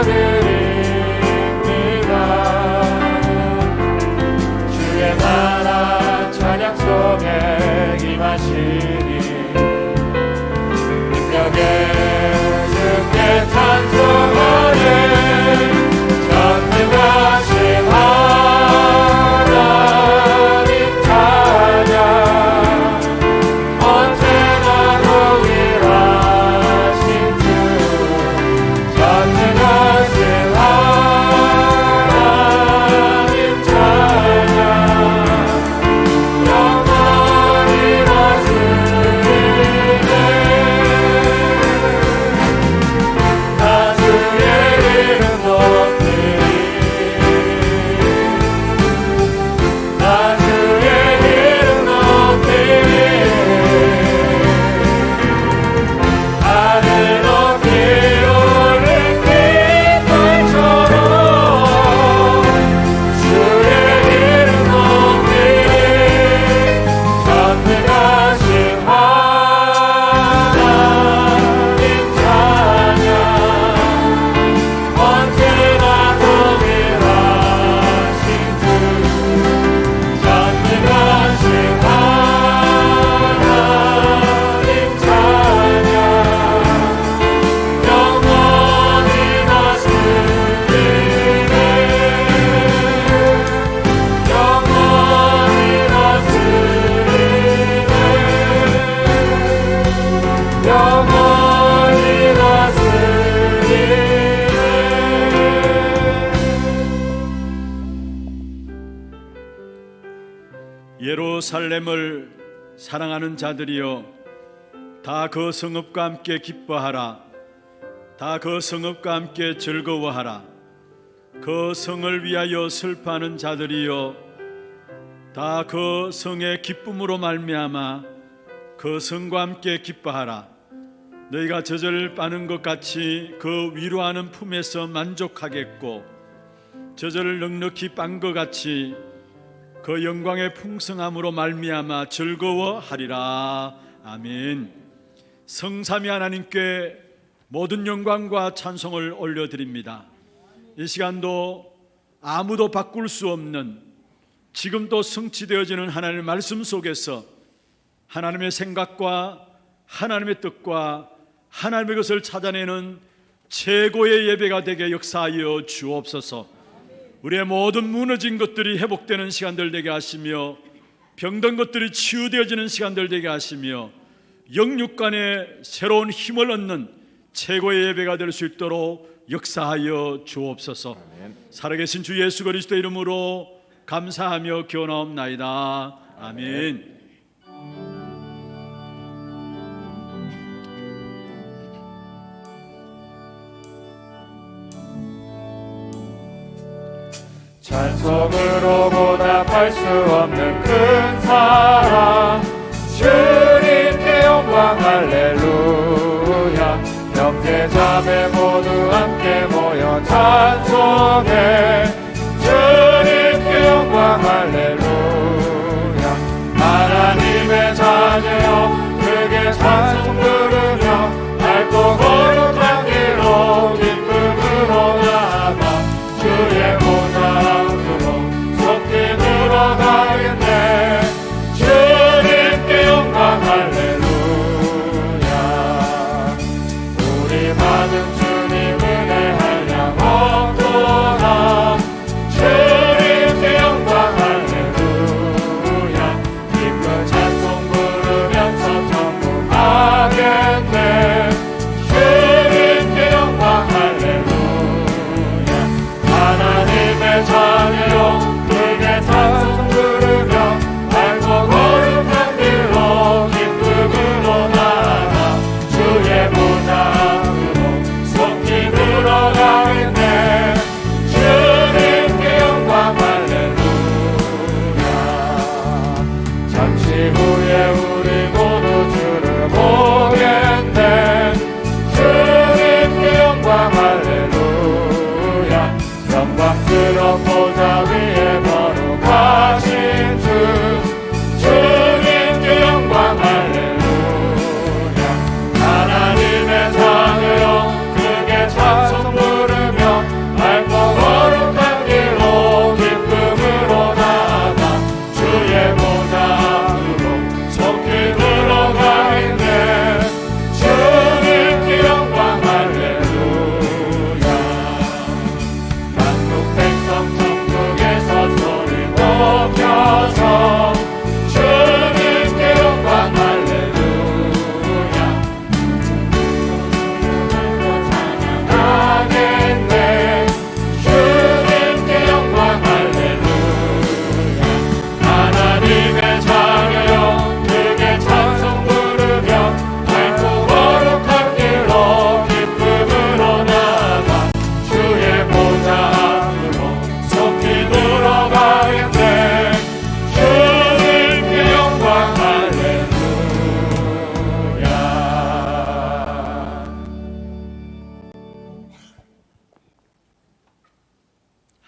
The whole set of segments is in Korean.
드립니다. 주의 나라 찬양 속에 임하시니 능력에 주께 찬송하네. 전능하신 하나님 찬양 언제나 동일하신 주 전능하신 하나님 찬양 영원히 다스리네. 나 주의 이름 높이리. 나 주의 이름 높이리. 하늘 높이 오른 깃발처럼 주의 이름 높이리. 전능하신 하나님 찬양 언제나 동일하신 주 전능하신 하나님 찬양 영원히 다스리네. 영원히 다스리네. 영원히 다스리네. 예루살렘을 사랑하는 자들이여 다 그 성읍과 함께 기뻐하라. 다 그 성읍과 함께 즐거워하라. 그 성을 위하여 슬퍼하는 자들이여 다 그 성의 기쁨으로 말미암아 그 성과 함께 기뻐하라. 너희가 젖을 빠는 것 같이 그 위로하는 품에서 만족하겠고 젖을 넉넉히 빤 것 같이 그 영광의 풍성함으로 말미암아 즐거워하리라. 아멘. 성삼위 하나님께 모든 영광과 찬송을 올려드립니다. 이 시간도 아무도 바꿀 수 없는 지금도 성취되어지는 하나님의 말씀 속에서 하나님의 생각과 하나님의 뜻과 하나님의 것을 찾아내는 최고의 예배가 되게 역사하여 주옵소서. 우리의 모든 무너진 것들이 회복되는 시간들 되게 하시며 병든 것들이 치유되어지는 시간들 되게 하시며 영육간에 새로운 힘을 얻는 최고의 예배가 될 수 있도록 역사하여 주옵소서. 살아계신 주 예수 그리스도 이름으로 감사하며 기원하옵나이다. 아멘. 찬송으로 보답할 수 없는 큰 사랑 주님께 영광 할렐루야. 형제자매 모두 함께 모여 찬송해 주님께 영광 할렐루야. 하나님의 자녀여 크게 찬송 부르며 밝고 거룩한 길로 기쁨으로 나아가 주의 보좌 속히 들어가겠네. 주님께 영광 할렐루야. 우리 받은 주님 은혜 한량 없도다. 주님께 영광 할렐루야.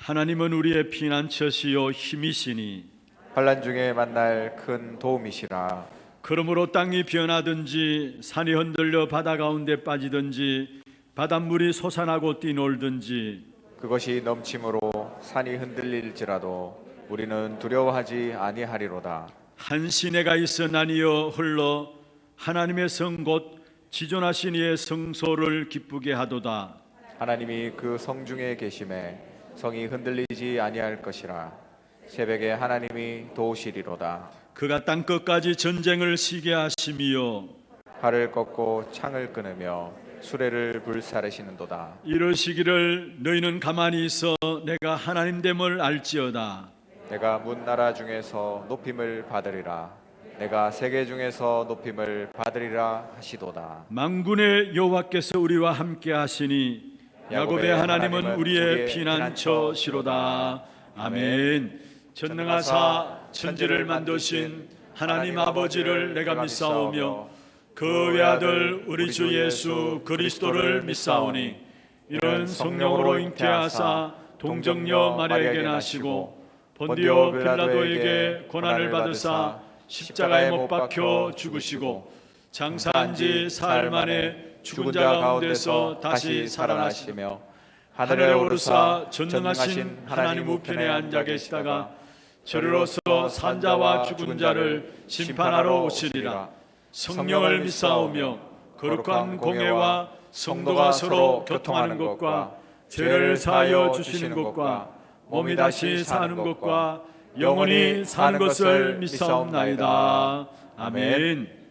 하나님은 우리의 피난처시요 힘이시니 환난 중에 만날 큰 도움이시라. 그러므로 땅이 변하든지 산이 흔들려 바다 가운데 빠지든지 바닷물이 솟아나고 뛰놀든지 그것이 넘침으로 산이 흔들릴지라도 우리는 두려워하지 아니하리로다. 한 시내가 있으나니여 흘러 하나님의 성 곧 지존하신 이의 성소를 기쁘게 하도다. 하나님이 그 성 중에 계심에 성이 흔들리지 아니할 것이라. 새벽에 하나님이 도우시리로다. 그가 땅 끝까지 전쟁을 시게 하심이요 활을 꺾고 창을 끊으며 수레를 불사르시는도다. 이러시기를 너희는 가만히 있어 내가 하나님됨을 알지어다. 내가 문 나라 중에서 높임을 받으리라. 내가 세계 중에서 높임을 받으리라 하시도다. 만군의 여호와께서 우리와 함께 하시니 야곱의 하나님은 우리의 피난처시로다. 아멘. 전능하사 천지를 만드신 하나님 아버지를 내가 믿사오며 그 외아들 우리 주 예수 그리스도를 믿사오니 이는 성령으로 잉태하사 동정녀 마리아에게 나시고 본디오 빌라도에게 고난을 받으사 십자가에 못 박혀 죽으시고 장사한 지 사흘 만에 죽은 자 가운데서 다시 살아나시며 하늘에 오르사 전능하신 하나님 우편에 앉아 계시다가 저리로서 산자와 죽은 자를 심판하러 오시리라. 성령을 믿사오며 거룩한 공회와 성도가 서로 교통하는 것과 죄를 사하여 주시는 것과 몸이 다시 사는 것과 영원히 사는 것을 믿사옵나이다. 아멘.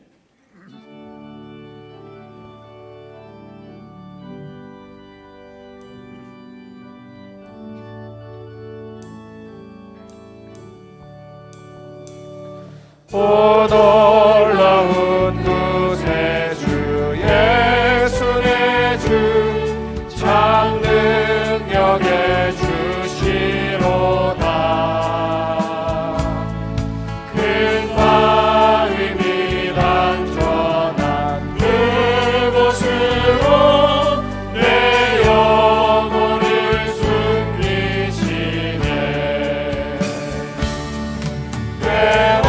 오 놀라운 구세주 예수 내 주 참 능력의 주시로다. 큰 바위 및 안전한 그곳으로 내 영혼을 숨기시네. 내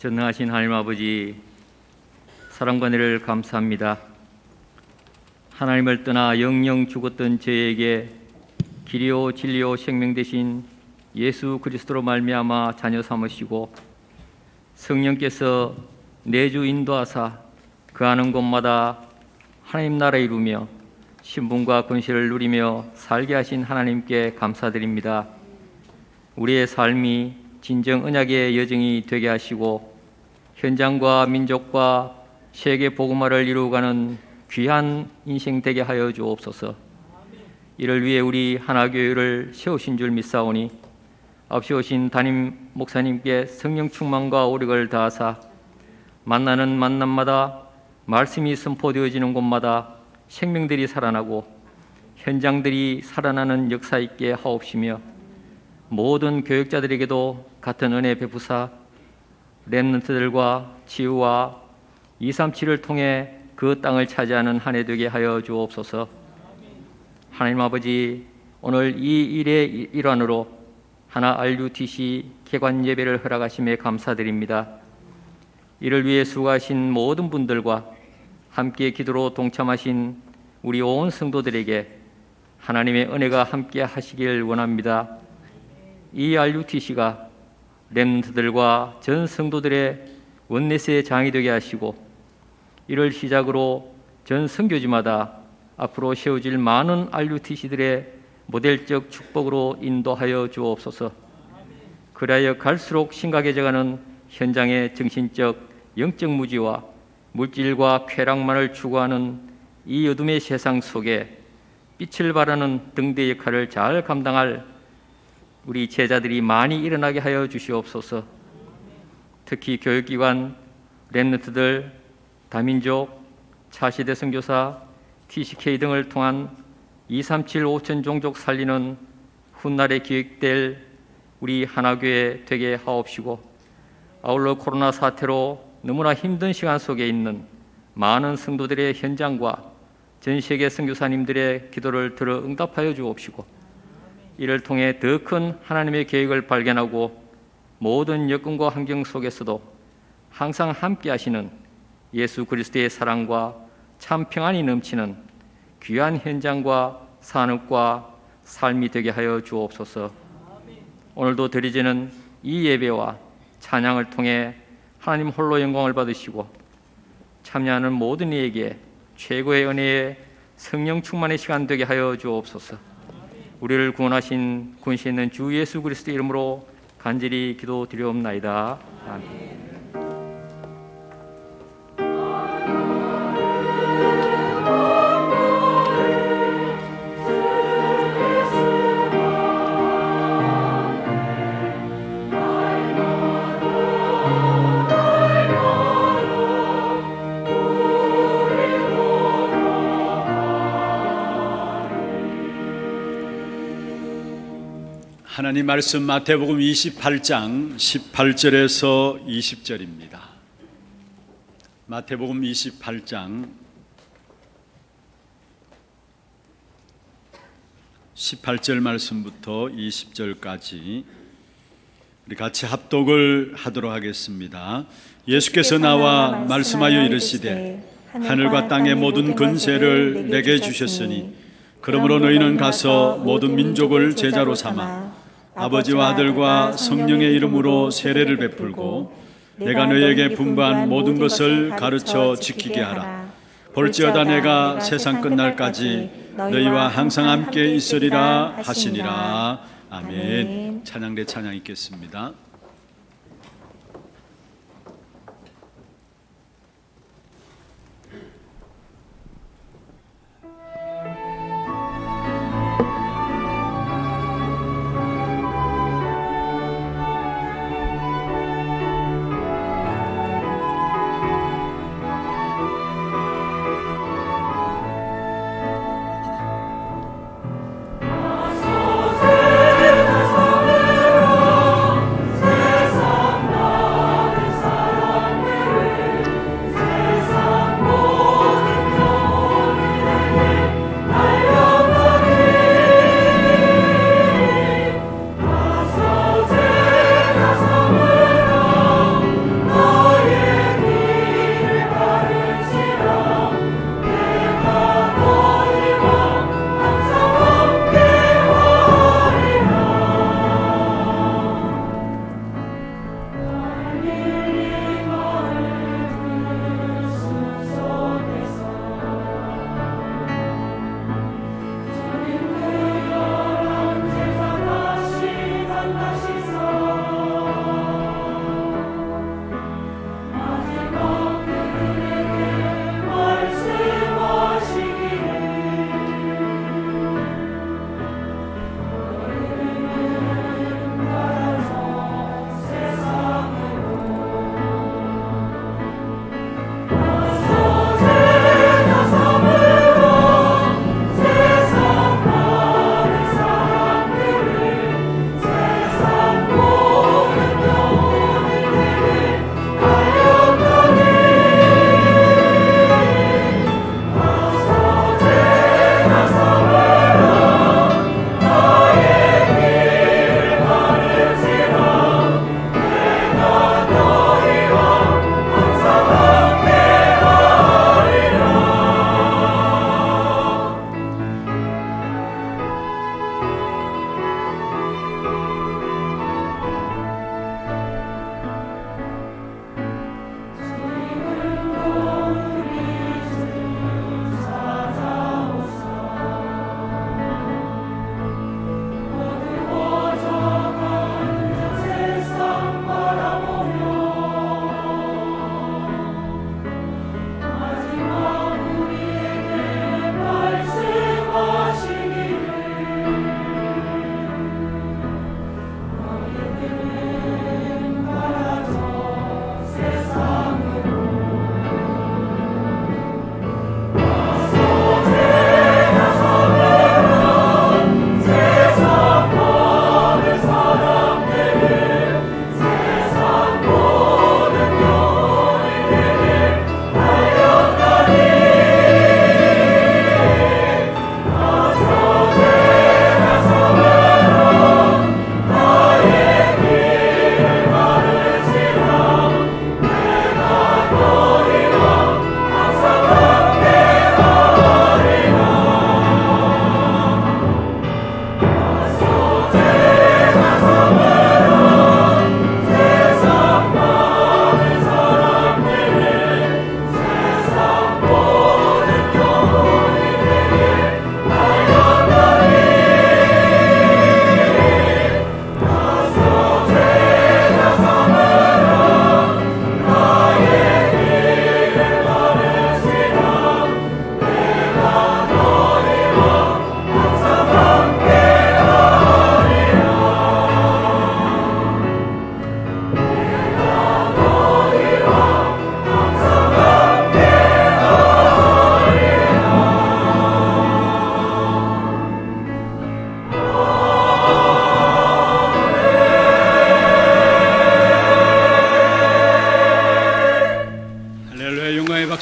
전능하신 하나님 아버지, 사랑과 은혜를 감사합니다. 하나님을 떠나 영영 죽었던 저에게 길이요 진리요 생명 되신 예수 그리스도로 말미암아 자녀 삼으시고 성령께서 내주 인도하사 그하는 곳마다 하나님 나라 이루며 신분과 권세를 누리며 살게 하신 하나님께 감사드립니다. 우리의 삶이 진정 언약의 여정이 되게 하시고 현장과 민족과 세계 복음화를 이루어가는 귀한 인생 되게 하여 주옵소서. 이를 위해 우리 하나교회를 세우신 줄 믿사오니 앞서 오신 담임 목사님께 성령 충만과 오력을 다하사 만나는 만남마다 말씀이 선포되어지는 곳마다 생명들이 살아나고 현장들이 살아나는 역사 있게 하옵시며 모든 교역자들에게도 같은 은혜 베푸사 렘넌트들과 치유와 237을 통해 그 땅을 차지하는 한 해 되게 하여 주옵소서. 하나님 아버지, 오늘 이 일의 일환으로 하나 RUTC 개관 예배를 허락하심에 감사드립니다. 이를 위해 수고하신 모든 분들과 함께 기도로 동참하신 우리 온 성도들에게 하나님의 은혜가 함께 하시길 원합니다. 이 RUTC가 렘넌트들과 전 성도들의 원내스의 장이 되게 하시고 이를 시작으로 전 선교지마다 앞으로 세워질 많은 RUTC들의 모델적 축복으로 인도하여 주옵소서. 그리하여 갈수록 심각해져가는 현장의 정신적, 영적 무지와 물질과 쾌락만을 추구하는 이 어둠의 세상 속에 빛을 발하는 등대 역할을 잘 감당할 우리 제자들이 많이 일어나게 하여 주시옵소서. 특히 교육기관, 렘넌트들, 다민족, 차시대 선교사, TCK 등을 통한 237 5천 종족 살리는 훗날에 기획될 우리 하나교회 되게 하옵시고 아울러 코로나 사태로 너무나 힘든 시간 속에 있는 많은 성도들의 현장과 전 세계 선교사님들의 기도를 들어 응답하여 주옵시고 이를 통해 더 큰 하나님의 계획을 발견하고 모든 여건과 환경 속에서도 항상 함께 하시는 예수 그리스도의 사랑과 참 평안이 넘치는 귀한 현장과 산업과 삶이 되게 하여 주옵소서. 오늘도 드리지는 이 예배와 찬양을 통해 하나님 홀로 영광을 받으시고 참여하는 모든 이에게 최고의 은혜의 성령 충만의 시간 되게 하여 주옵소서. 우리를 구원하신 권세 있는 주 예수 그리스도 이름으로 간절히 기도드리옵나이다. 아멘. 하나님 말씀 마태복음 28장 18절에서 20절입니다. 마태복음 28장 18절 말씀부터 20절까지 우리 같이 합독을 하도록 하겠습니다. 예수께서 나와 말씀하여 이르시되 하늘과 땅의 모든 권세를 내게 주셨으니 그러므로 너희는 가서 모든 민족을 제자로 삼아 아버지와 아들과 성령의 이름으로 세례를 베풀고 내가 너희에게 분부한 모든 것을 가르쳐 지키게 하라. 볼지어다 내가 세상 끝날까지 너희와 항상 함께 있으리라 하시니라. 아멘. 찬양대 찬양 있겠습니다. 나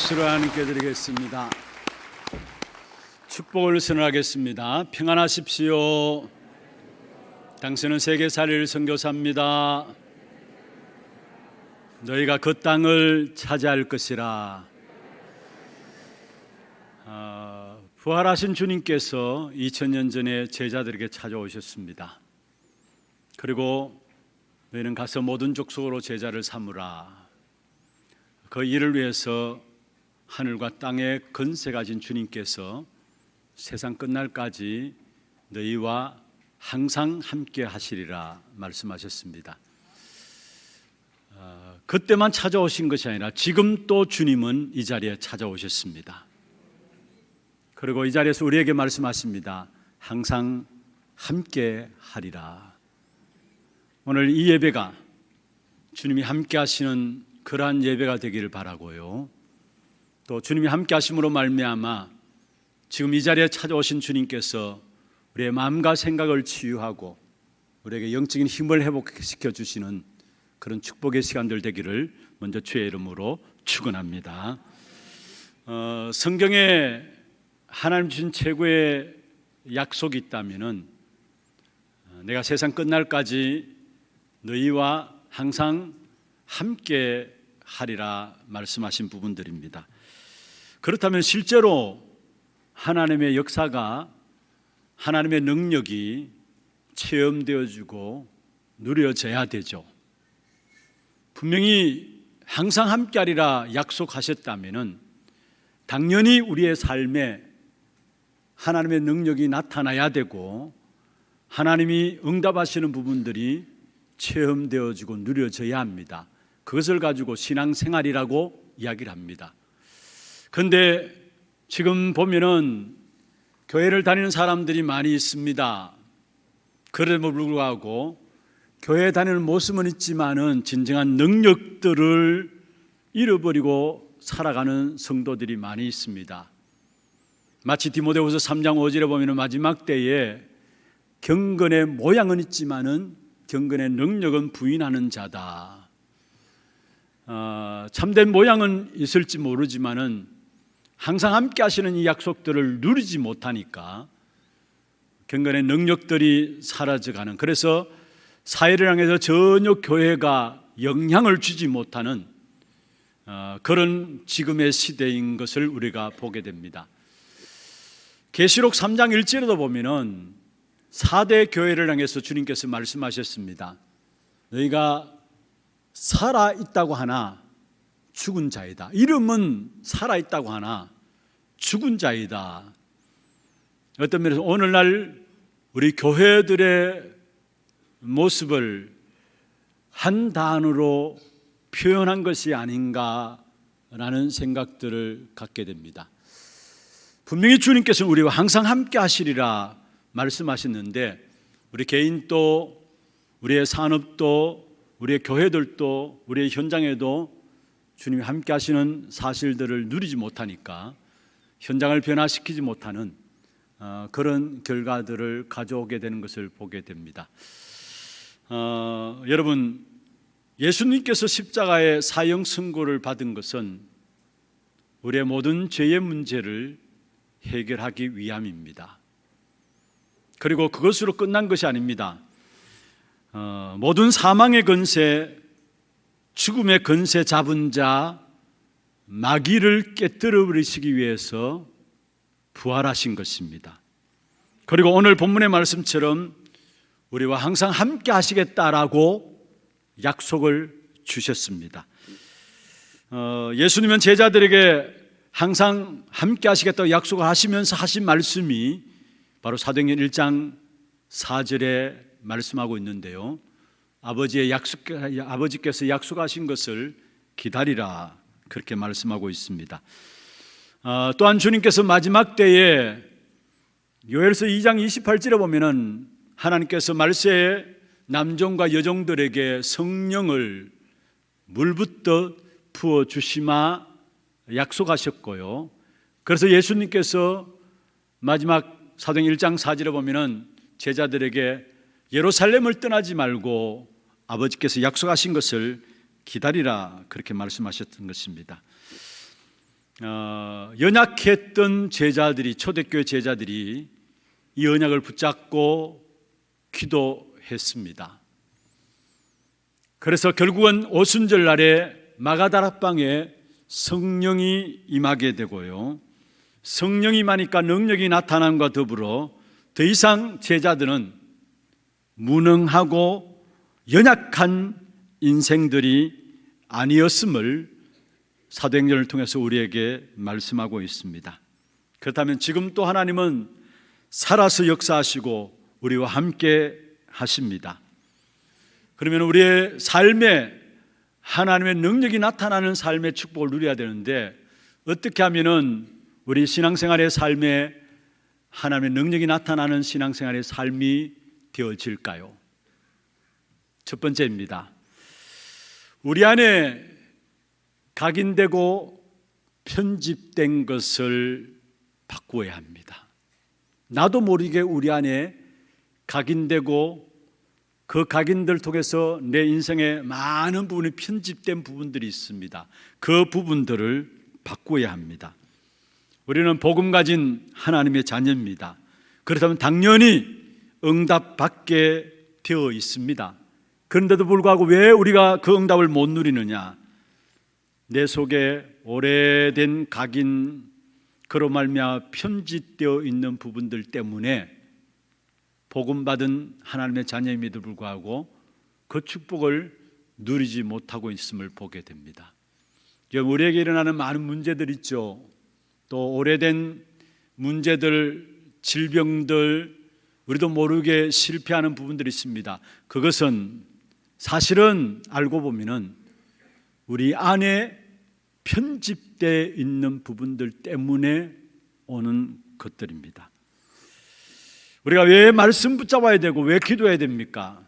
박수로 하나님께 드리겠습니다. 축복을 선언하겠습니다. 평안하십시오. 당신은 세계살이를 선교사입니다. 너희가 그 땅을 차지할 것이라. 부활하신 주님께서 2000년 전에 제자들에게 찾아오셨습니다. 그리고 너희는 가서 모든 족속으로 제자를 삼으라. 그 일을 위해서 하늘과 땅의 권세 가진 주님께서 세상 끝날까지 너희와 항상 함께 하시리라 말씀하셨습니다. 그때만 찾아오신 것이 아니라 지금 또 주님은 이 자리에 찾아오셨습니다. 그리고 이 자리에서 우리에게 말씀하십니다. 항상 함께 하리라. 오늘 이 예배가 주님이 함께 하시는 그러한 예배가 되기를 바라고요. 또 주님이 함께 하심으로 말미암아 지금 이 자리에 찾아오신 주님께서 우리의 마음과 생각을 치유하고 우리에게 영적인 힘을 회복시켜 주시는 그런 축복의 시간들 되기를 먼저 주의 이름으로 축원합니다. 성경에 하나님 주신 최고의 약속이 있다면은 내가 세상 끝날까지 너희와 항상 함께 하리라 말씀하신 부분들입니다. 그렇다면 실제로 하나님의 역사가, 하나님의 능력이 체험되어지고 누려져야 되죠. 분명히 항상 함께하리라 약속하셨다면은 당연히 우리의 삶에 하나님의 능력이 나타나야 되고 하나님이 응답하시는 부분들이 체험되어지고 누려져야 합니다. 그것을 가지고 신앙생활이라고 이야기를 합니다. 그런데 지금 보면은 교회를 다니는 사람들이 많이 있습니다. 그럼에도 불구하고 교회에 다니는 모습은 있지만은 진정한 능력들을 잃어버리고 살아가는 성도들이 많이 있습니다. 마치 디모데후서 3장 5절에 보면은 마지막 때에 경건의 모양은 있지만은 경건의 능력은 부인하는 자다. 참된 모양은 있을지 모르지만은 항상 함께 하시는 이 약속들을 누리지 못하니까 경건의 능력들이 사라져가는, 그래서 사회를 향해서 전혀 교회가 영향을 주지 못하는 그런 지금의 시대인 것을 우리가 보게 됩니다. 계시록 3장 1절에도 보면은 4대 교회를 향해서 주님께서 말씀하셨습니다. 너희가 살아있다고 하나 죽은 자이다. 이름은 살아있다고 하나 죽은 자이다. 어떤 면에서 오늘날 우리 교회들의 모습을 한 단어로 표현한 것이 아닌가라는 생각들을 갖게 됩니다. 분명히 주님께서는 우리와 항상 함께 하시리라 말씀하셨는데 우리 개인도, 우리의 산업도, 우리의 교회들도, 우리의 현장에도 주님이 함께 하시는 사실들을 누리지 못하니까 현장을 변화시키지 못하는 그런 결과들을 가져오게 되는 것을 보게 됩니다. 여러분, 예수님께서 십자가의 사형 선고를 받은 것은 우리의 모든 죄의 문제를 해결하기 위함입니다. 그리고 그것으로 끝난 것이 아닙니다. 모든 사망의 권세, 죽음의 권세 잡은 자 마귀를 깨뜨려 버리시기 위해서 부활하신 것입니다. 그리고 오늘 본문의 말씀처럼 우리와 항상 함께 하시겠다라고 약속을 주셨습니다. 예수님은 제자들에게 항상 함께 하시겠다고 약속을 하시면서 하신 말씀이 바로 사도행전 1장 4절에 말씀하고 있는데요. 아버지께서 약속하신 것을 기다리라, 그렇게 말씀하고 있습니다. 또한 주님께서 마지막 때에 요엘서 2장 28절에 보면은 하나님께서 말세에 남종과 여종들에게 성령을 물붓듯 부어 주시마 약속하셨고요. 그래서 예수님께서 마지막 사도행전 1장 4절에 보면은 제자들에게 예루살렘을 떠나지 말고 아버지께서 약속하신 것을 기다리라, 그렇게 말씀하셨던 것입니다. 연약했던 제자들이, 초대교회 제자들이 이 언약을 붙잡고 기도했습니다. 그래서 결국은 오순절 날에 마가다락방에 성령이 임하게 되고요, 성령이 임하니까 능력이 나타남과 더불어 더 이상 제자들은 무능하고 연약한 인생들이 아니었음을 사도행전을 통해서 우리에게 말씀하고 있습니다. 그렇다면 지금 또 하나님은 살아서 역사하시고 우리와 함께 하십니다. 그러면 우리의 삶에 하나님의 능력이 나타나는 삶의 축복을 누려야 되는데, 어떻게 하면은 우리 신앙생활의 삶에 하나님의 능력이 나타나는 신앙생활의 삶이 되어질까요? 첫 번째입니다. 우리 안에 각인되고 편집된 것을 바꾸어야 합니다. 나도 모르게 우리 안에 각인되고 그 각인들 통해서 내 인생에 많은 부분이 편집된 부분들이 있습니다. 그 부분들을 바꾸어야 합니다. 우리는 복음 가진 하나님의 자녀입니다. 그렇다면 당연히 응답받게 되어 있습니다. 그런데도 불구하고 왜 우리가 그 응답을 못 누리느냐? 내 속에 오래된 각인, 그로 말미암아 편집되어 있는 부분들 때문에 복음 받은 하나님의 자녀임에도 불구하고 그 축복을 누리지 못하고 있음을 보게 됩니다. 우리에게 일어나는 많은 문제들 있죠. 또 오래된 문제들, 질병들, 우리도 모르게 실패하는 부분들이 있습니다. 그것은 사실은 알고 보면은 우리 안에 편집되어 있는 부분들 때문에 오는 것들입니다. 우리가 왜 말씀 붙잡아야 되고 왜 기도해야 됩니까?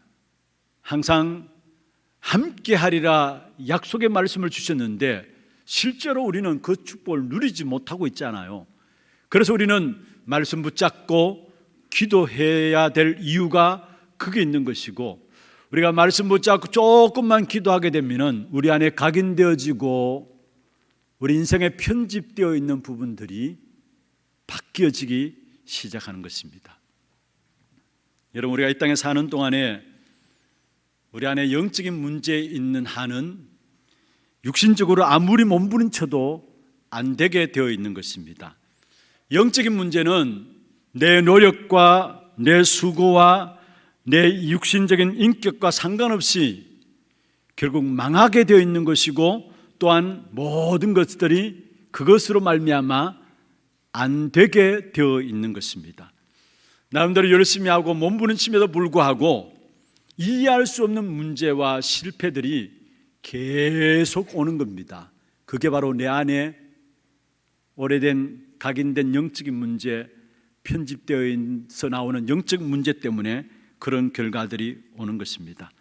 항상 함께 하리라 약속의 말씀을 주셨는데 실제로 우리는 그 축복을 누리지 못하고 있잖아요. 그래서 우리는 말씀 붙잡고 기도해야 될 이유가 그게 있는 것이고, 우리가 말씀 붙잡고 조금만 기도하게 되면 우리 안에 각인되어지고 우리 인생에 편집되어 있는 부분들이 바뀌어지기 시작하는 것입니다. 여러분, 우리가 이 땅에 사는 동안에 우리 안에 영적인 문제 있는 한은 육신적으로 아무리 몸부림쳐도 안 되게 되어 있는 것입니다. 영적인 문제는 내 노력과 내 수고와 내 육신적인 인격과 상관없이 결국 망하게 되어 있는 것이고, 또한 모든 것들이 그것으로 말미암아 안 되게 되어 있는 것입니다. 나름대로 열심히 하고 몸부림침에도 불구하고 이해할 수 없는 문제와 실패들이 계속 오는 겁니다. 그게 바로 내 안에 오래된 각인된 영적인 문제, 편집되어서 나오는 영적 문제 때문에 그런 결과들이 오는 것입니다.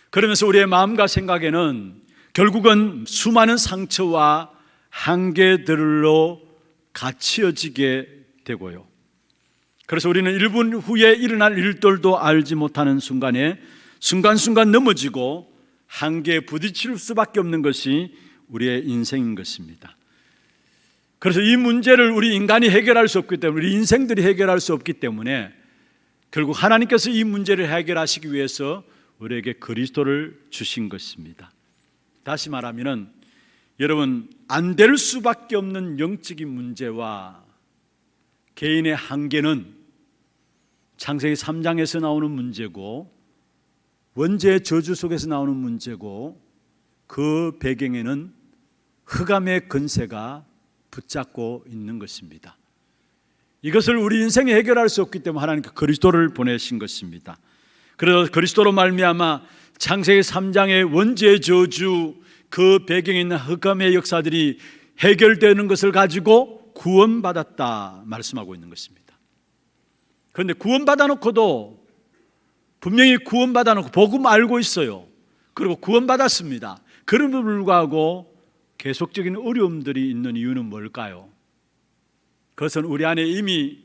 그러면서 우리의 마음과 생각에는 결국은 수많은 상처와 한계들로 갇혀지게 되고요. 그래서 우리는 1분 후에 일어날 일들도 알지 못하는 순간에 순간순간 넘어지고 한계에 부딪힐 수밖에 없는 것이 우리의 인생인 것입니다. 그래서 이 문제를 우리 인간이 해결할 수 없기 때문에, 우리 인생들이 해결할 수 없기 때문에 결국 하나님께서 이 문제를 해결하시기 위해서 우리에게 그리스도를 주신 것입니다. 다시 말하면 여러분, 안 될 수밖에 없는 영적인 문제와 개인의 한계는 창세기 3장에서 나오는 문제고 원죄의 저주 속에서 나오는 문제고, 그 배경에는 흑암의 권세가 붙잡고 있는 것입니다. 이것을 우리 인생에 해결할 수 없기 때문에 하나님께서 그리스도를 보내신 것입니다. 그래서 그리스도로 말미암아 창세기 3장의 원죄의 저주, 그 배경에 있는 흑암의 역사들이 해결되는 것을 가지고 구원받았다 말씀하고 있는 것입니다. 그런데 구원받아놓고도, 분명히 구원받아놓고 복음 알고 있어요. 그리고 구원받았습니다. 그럼에도 불구하고 계속적인 어려움들이 있는 이유는 뭘까요? 그것은 우리 안에 이미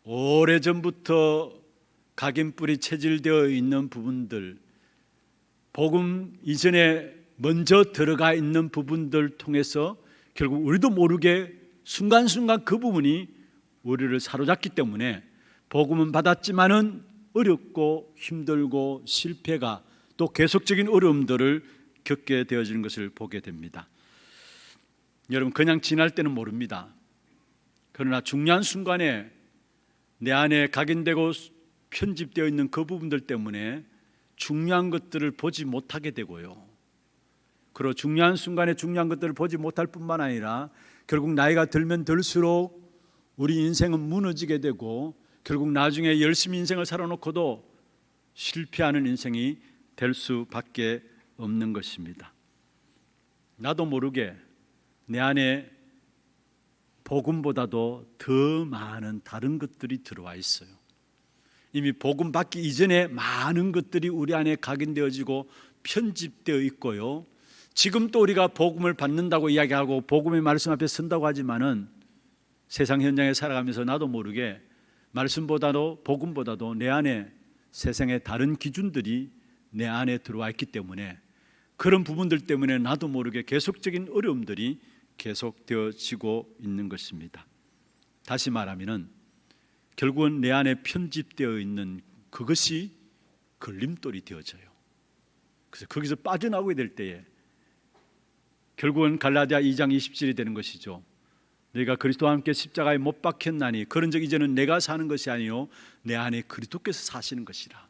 오래전부터 각인뿔이 체질되어 있는 부분들, 복음 이전에 먼저 들어가 있는 부분들 통해서 결국 우리도 모르게 순간순간 그 부분이 우리를 사로잡기 때문에 복음은 받았지만은 어렵고 힘들고 실패가 또 계속적인 어려움들을 겪게 되어지는 것을 보게 됩니다. 여러분, 그냥 지날 때는 모릅니다. 그러나 중요한 순간에 내 안에 각인되고 편집되어 있는 그 부분들 때문에 중요한 것들을 보지 못하게 되고요, 그리고 중요한 순간에 중요한 것들을 보지 못할 뿐만 아니라 결국 나이가 들면 들수록 우리 인생은 무너지게 되고 결국 나중에 열심히 인생을 살아놓고도 실패하는 인생이 될 수밖에 없는 것입니다. 나도 모르게 내 안에 복음보다도 더 많은 다른 것들이 들어와 있어요. 이미 복음 받기 이전에 많은 것들이 우리 안에 각인되어지고 편집되어 있고요, 지금 또 우리가 복음을 받는다고 이야기하고 복음의 말씀 앞에 선다고 하지만은 세상 현장에 살아가면서 나도 모르게 말씀보다도 복음보다도 내 안에 세상의 다른 기준들이 내 안에 들어와 있기 때문에 그런 부분들 때문에 나도 모르게 계속적인 어려움들이 계속되어지고 있는 것입니다. 다시 말하면은 결국은 내 안에 편집되어 있는 그것이 걸림돌이 되어져요. 그래서 거기서 빠져나오게 될 때에 결국은 갈라디아 2장 27이 되는 것이죠. 너희가 그리스도와 함께 십자가에 못 박혔나니 그런즉 이제는 내가 사는 것이 아니요 내 안에 그리스도께서 사시는 것이라.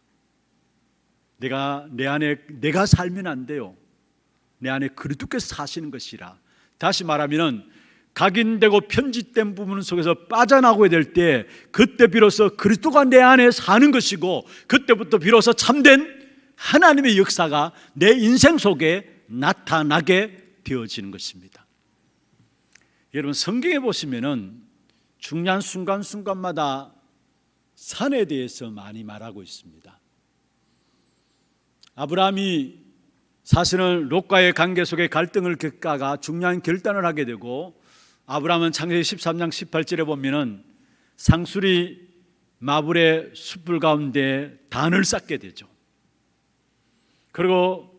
내가 살면 안 돼요. 내 안에 그리스도께서 사시는 것이라. 다시 말하면 각인되고 편집된 부분 속에서 빠져나오게 될 때 그때 비로소 그리스도가 내 안에 사는 것이고 그때부터 비로소 참된 하나님의 역사가 내 인생 속에 나타나게 되어지는 것입니다. 여러분, 성경에 보시면은 중요한 순간순간마다 산에 대해서 많이 말하고 있습니다. 아브라함이 사실은 롯과의 관계 속에 갈등을 겪다가 중요한 결단을 하게 되고 아브라함은 창세기 13장 18절에 보면은 상수리 마불의 숯불 가운데 단을 쌓게 되죠. 그리고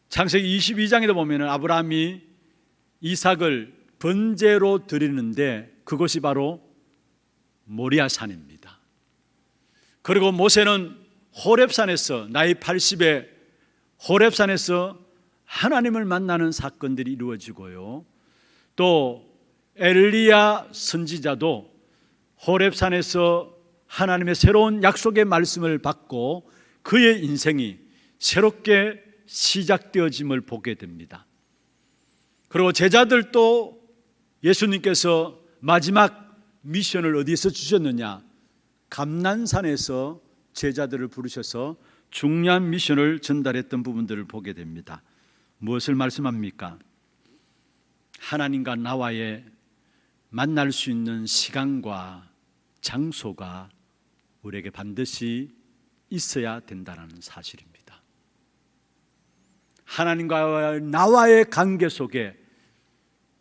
창세기 22장에도 보면은 아브라함이 이삭을 번제로 드리는데 그것이 바로 모리아산입니다. 그리고 모세는 호렙산에서 나이 80에 호렙산에서 하나님을 만나는 사건들이 이루어지고요, 또 엘리야 선지자도 호렙산에서 하나님의 새로운 약속의 말씀을 받고 그의 인생이 새롭게 시작되어짐을 보게 됩니다. 그리고 제자들도 예수님께서 마지막 미션을 어디서 주셨느냐? 감난산에서 제자들을 부르셔서 중요한 미션을 전달했던 부분들을 보게 됩니다. 무엇을 말씀합니까? 하나님과 나와의 만날 수 있는 시간과 장소가 우리에게 반드시 있어야 된다는 사실입니다. 하나님과 나와의 관계 속에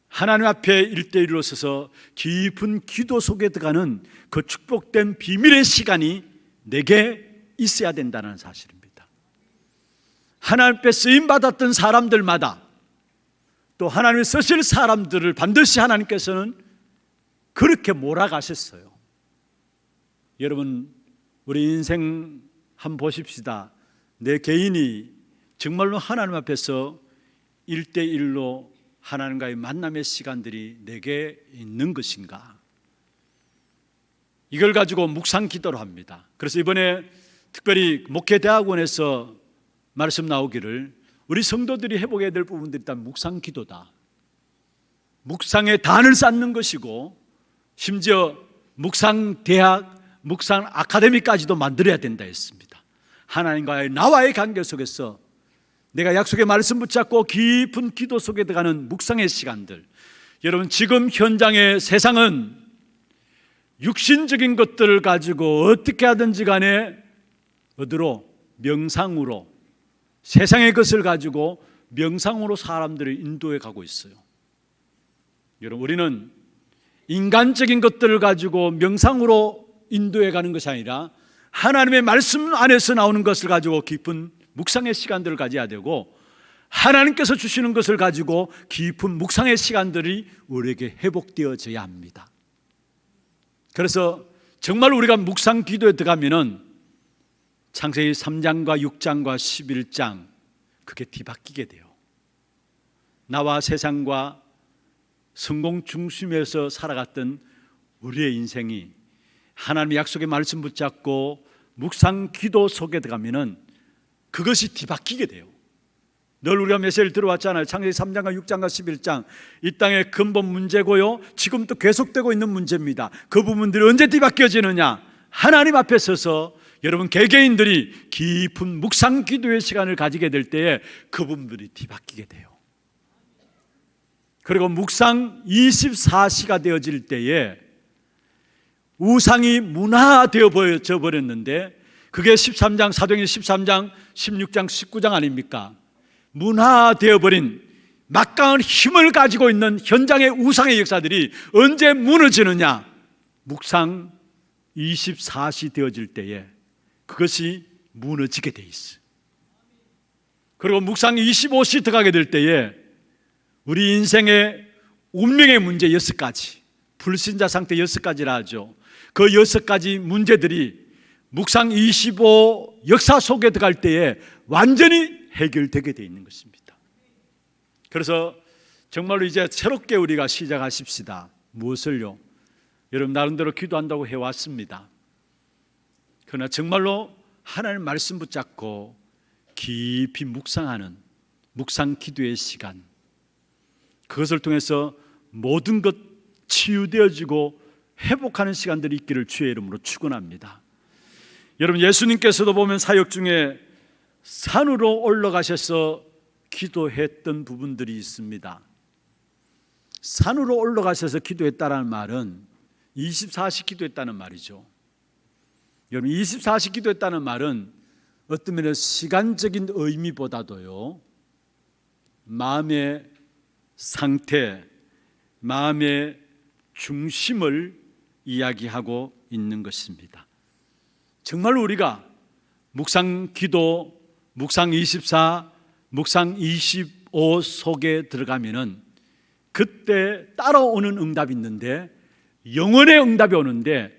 하나님 앞에 1대1로 서서 깊은 기도 속에 들어가는 그 축복된 비밀의 시간이 내게 있어야 된다는 사실입니다. 하나님 앞에 쓰임받았던 사람들마다 또 하나님이 쓰실 사람들을 반드시 하나님께서는 그렇게 몰아가셨어요. 여러분, 우리 인생 한번 보십시다. 내 개인이 정말로 하나님 앞에서 1대1로 하나님과의 만남의 시간들이 내게 있는 것인가? 이걸 가지고 묵상 기도를 합니다. 그래서 이번에 특별히 목회대학원에서 말씀 나오기를 우리 성도들이 해보게 될 부분들이 일단 묵상 기도다. 묵상의 단을 쌓는 것이고 심지어 묵상 대학, 묵상 아카데미까지도 만들어야 된다 했습니다. 하나님과의 나와의 관계 속에서 내가 약속의 말씀 붙잡고 깊은 기도 속에 들어가는 묵상의 시간들. 여러분, 지금 현장의 세상은 육신적인 것들을 가지고 어떻게 하든지 간에 어디로? 명상으로, 세상의 것을 가지고 명상으로 사람들을 인도해 가고 있어요. 여러분, 우리는 인간적인 것들을 가지고 명상으로 인도해 가는 것이 아니라 하나님의 말씀 안에서 나오는 것을 가지고 깊은 묵상의 시간들을 가져야 되고, 하나님께서 주시는 것을 가지고 깊은 묵상의 시간들이 우리에게 회복되어져야 합니다. 그래서 정말 우리가 묵상 기도에 들어가면은 창세기 3장과 6장과 11장 그게 뒤바뀌게 돼요. 나와 세상과 성공 중심에서 살아갔던 우리의 인생이 하나님의 약속의 말씀 붙잡고 묵상 기도 속에 들어가면은 그것이 뒤바뀌게 돼요. 늘 우리가 메시지를 들어왔잖아요. 창세기 3장과 6장과 11장 이 땅의 근본 문제고요, 지금도 계속되고 있는 문제입니다. 그 부분들이 언제 뒤바뀌어지느냐? 하나님 앞에 서서 여러분 개개인들이 깊은 묵상 기도의 시간을 가지게 될 때에 그 부분들이 뒤바뀌게 돼요. 그리고 묵상 24시가 되어질 때에 우상이 문화되어 보여져 버렸는데, 그게 13장 사도행전 13장 16장 19장 아닙니까? 문화되어 버린 막강한 힘을 가지고 있는 현장의 우상의 역사들이 언제 무너지느냐? 묵상 24시 되어질 때에 그것이 무너지게 돼 있어요. 그리고 묵상 25시 들어가게 될 때에 우리 인생의 운명의 문제 6가지, 불신자 상태 6가지라 하죠. 그 6가지 문제들이 묵상 25 역사 속에 들어갈 때에 완전히 해결되게 되어 있는 것입니다. 그래서 정말로 이제 새롭게 우리가 시작하십시다. 무엇을요? 여러분 나름대로 기도한다고 해왔습니다. 그러나 정말로 하나님 말씀 붙잡고 깊이 묵상하는 묵상 기도의 시간, 그것을 통해서 모든 것 치유되어지고 회복하는 시간들이 있기를 주의 이름으로 축원합니다. 여러분 예수님께서도 보면 사역 중에 산으로 올라가셔서 기도했던 부분들이 있습니다. 산으로 올라가셔서 기도했다는 말은 24시 기도했다는 말이죠. 여러분 24시 기도했다는 말은 어떤 면에서 시간적인 의미보다도요, 마음의 상태, 마음의 중심을 이야기하고 있는 것입니다. 정말 우리가 묵상 기도, 묵상 24, 묵상 25 속에 들어가면은 그때 따라오는 응답이 있는데, 영원의 응답이 오는데,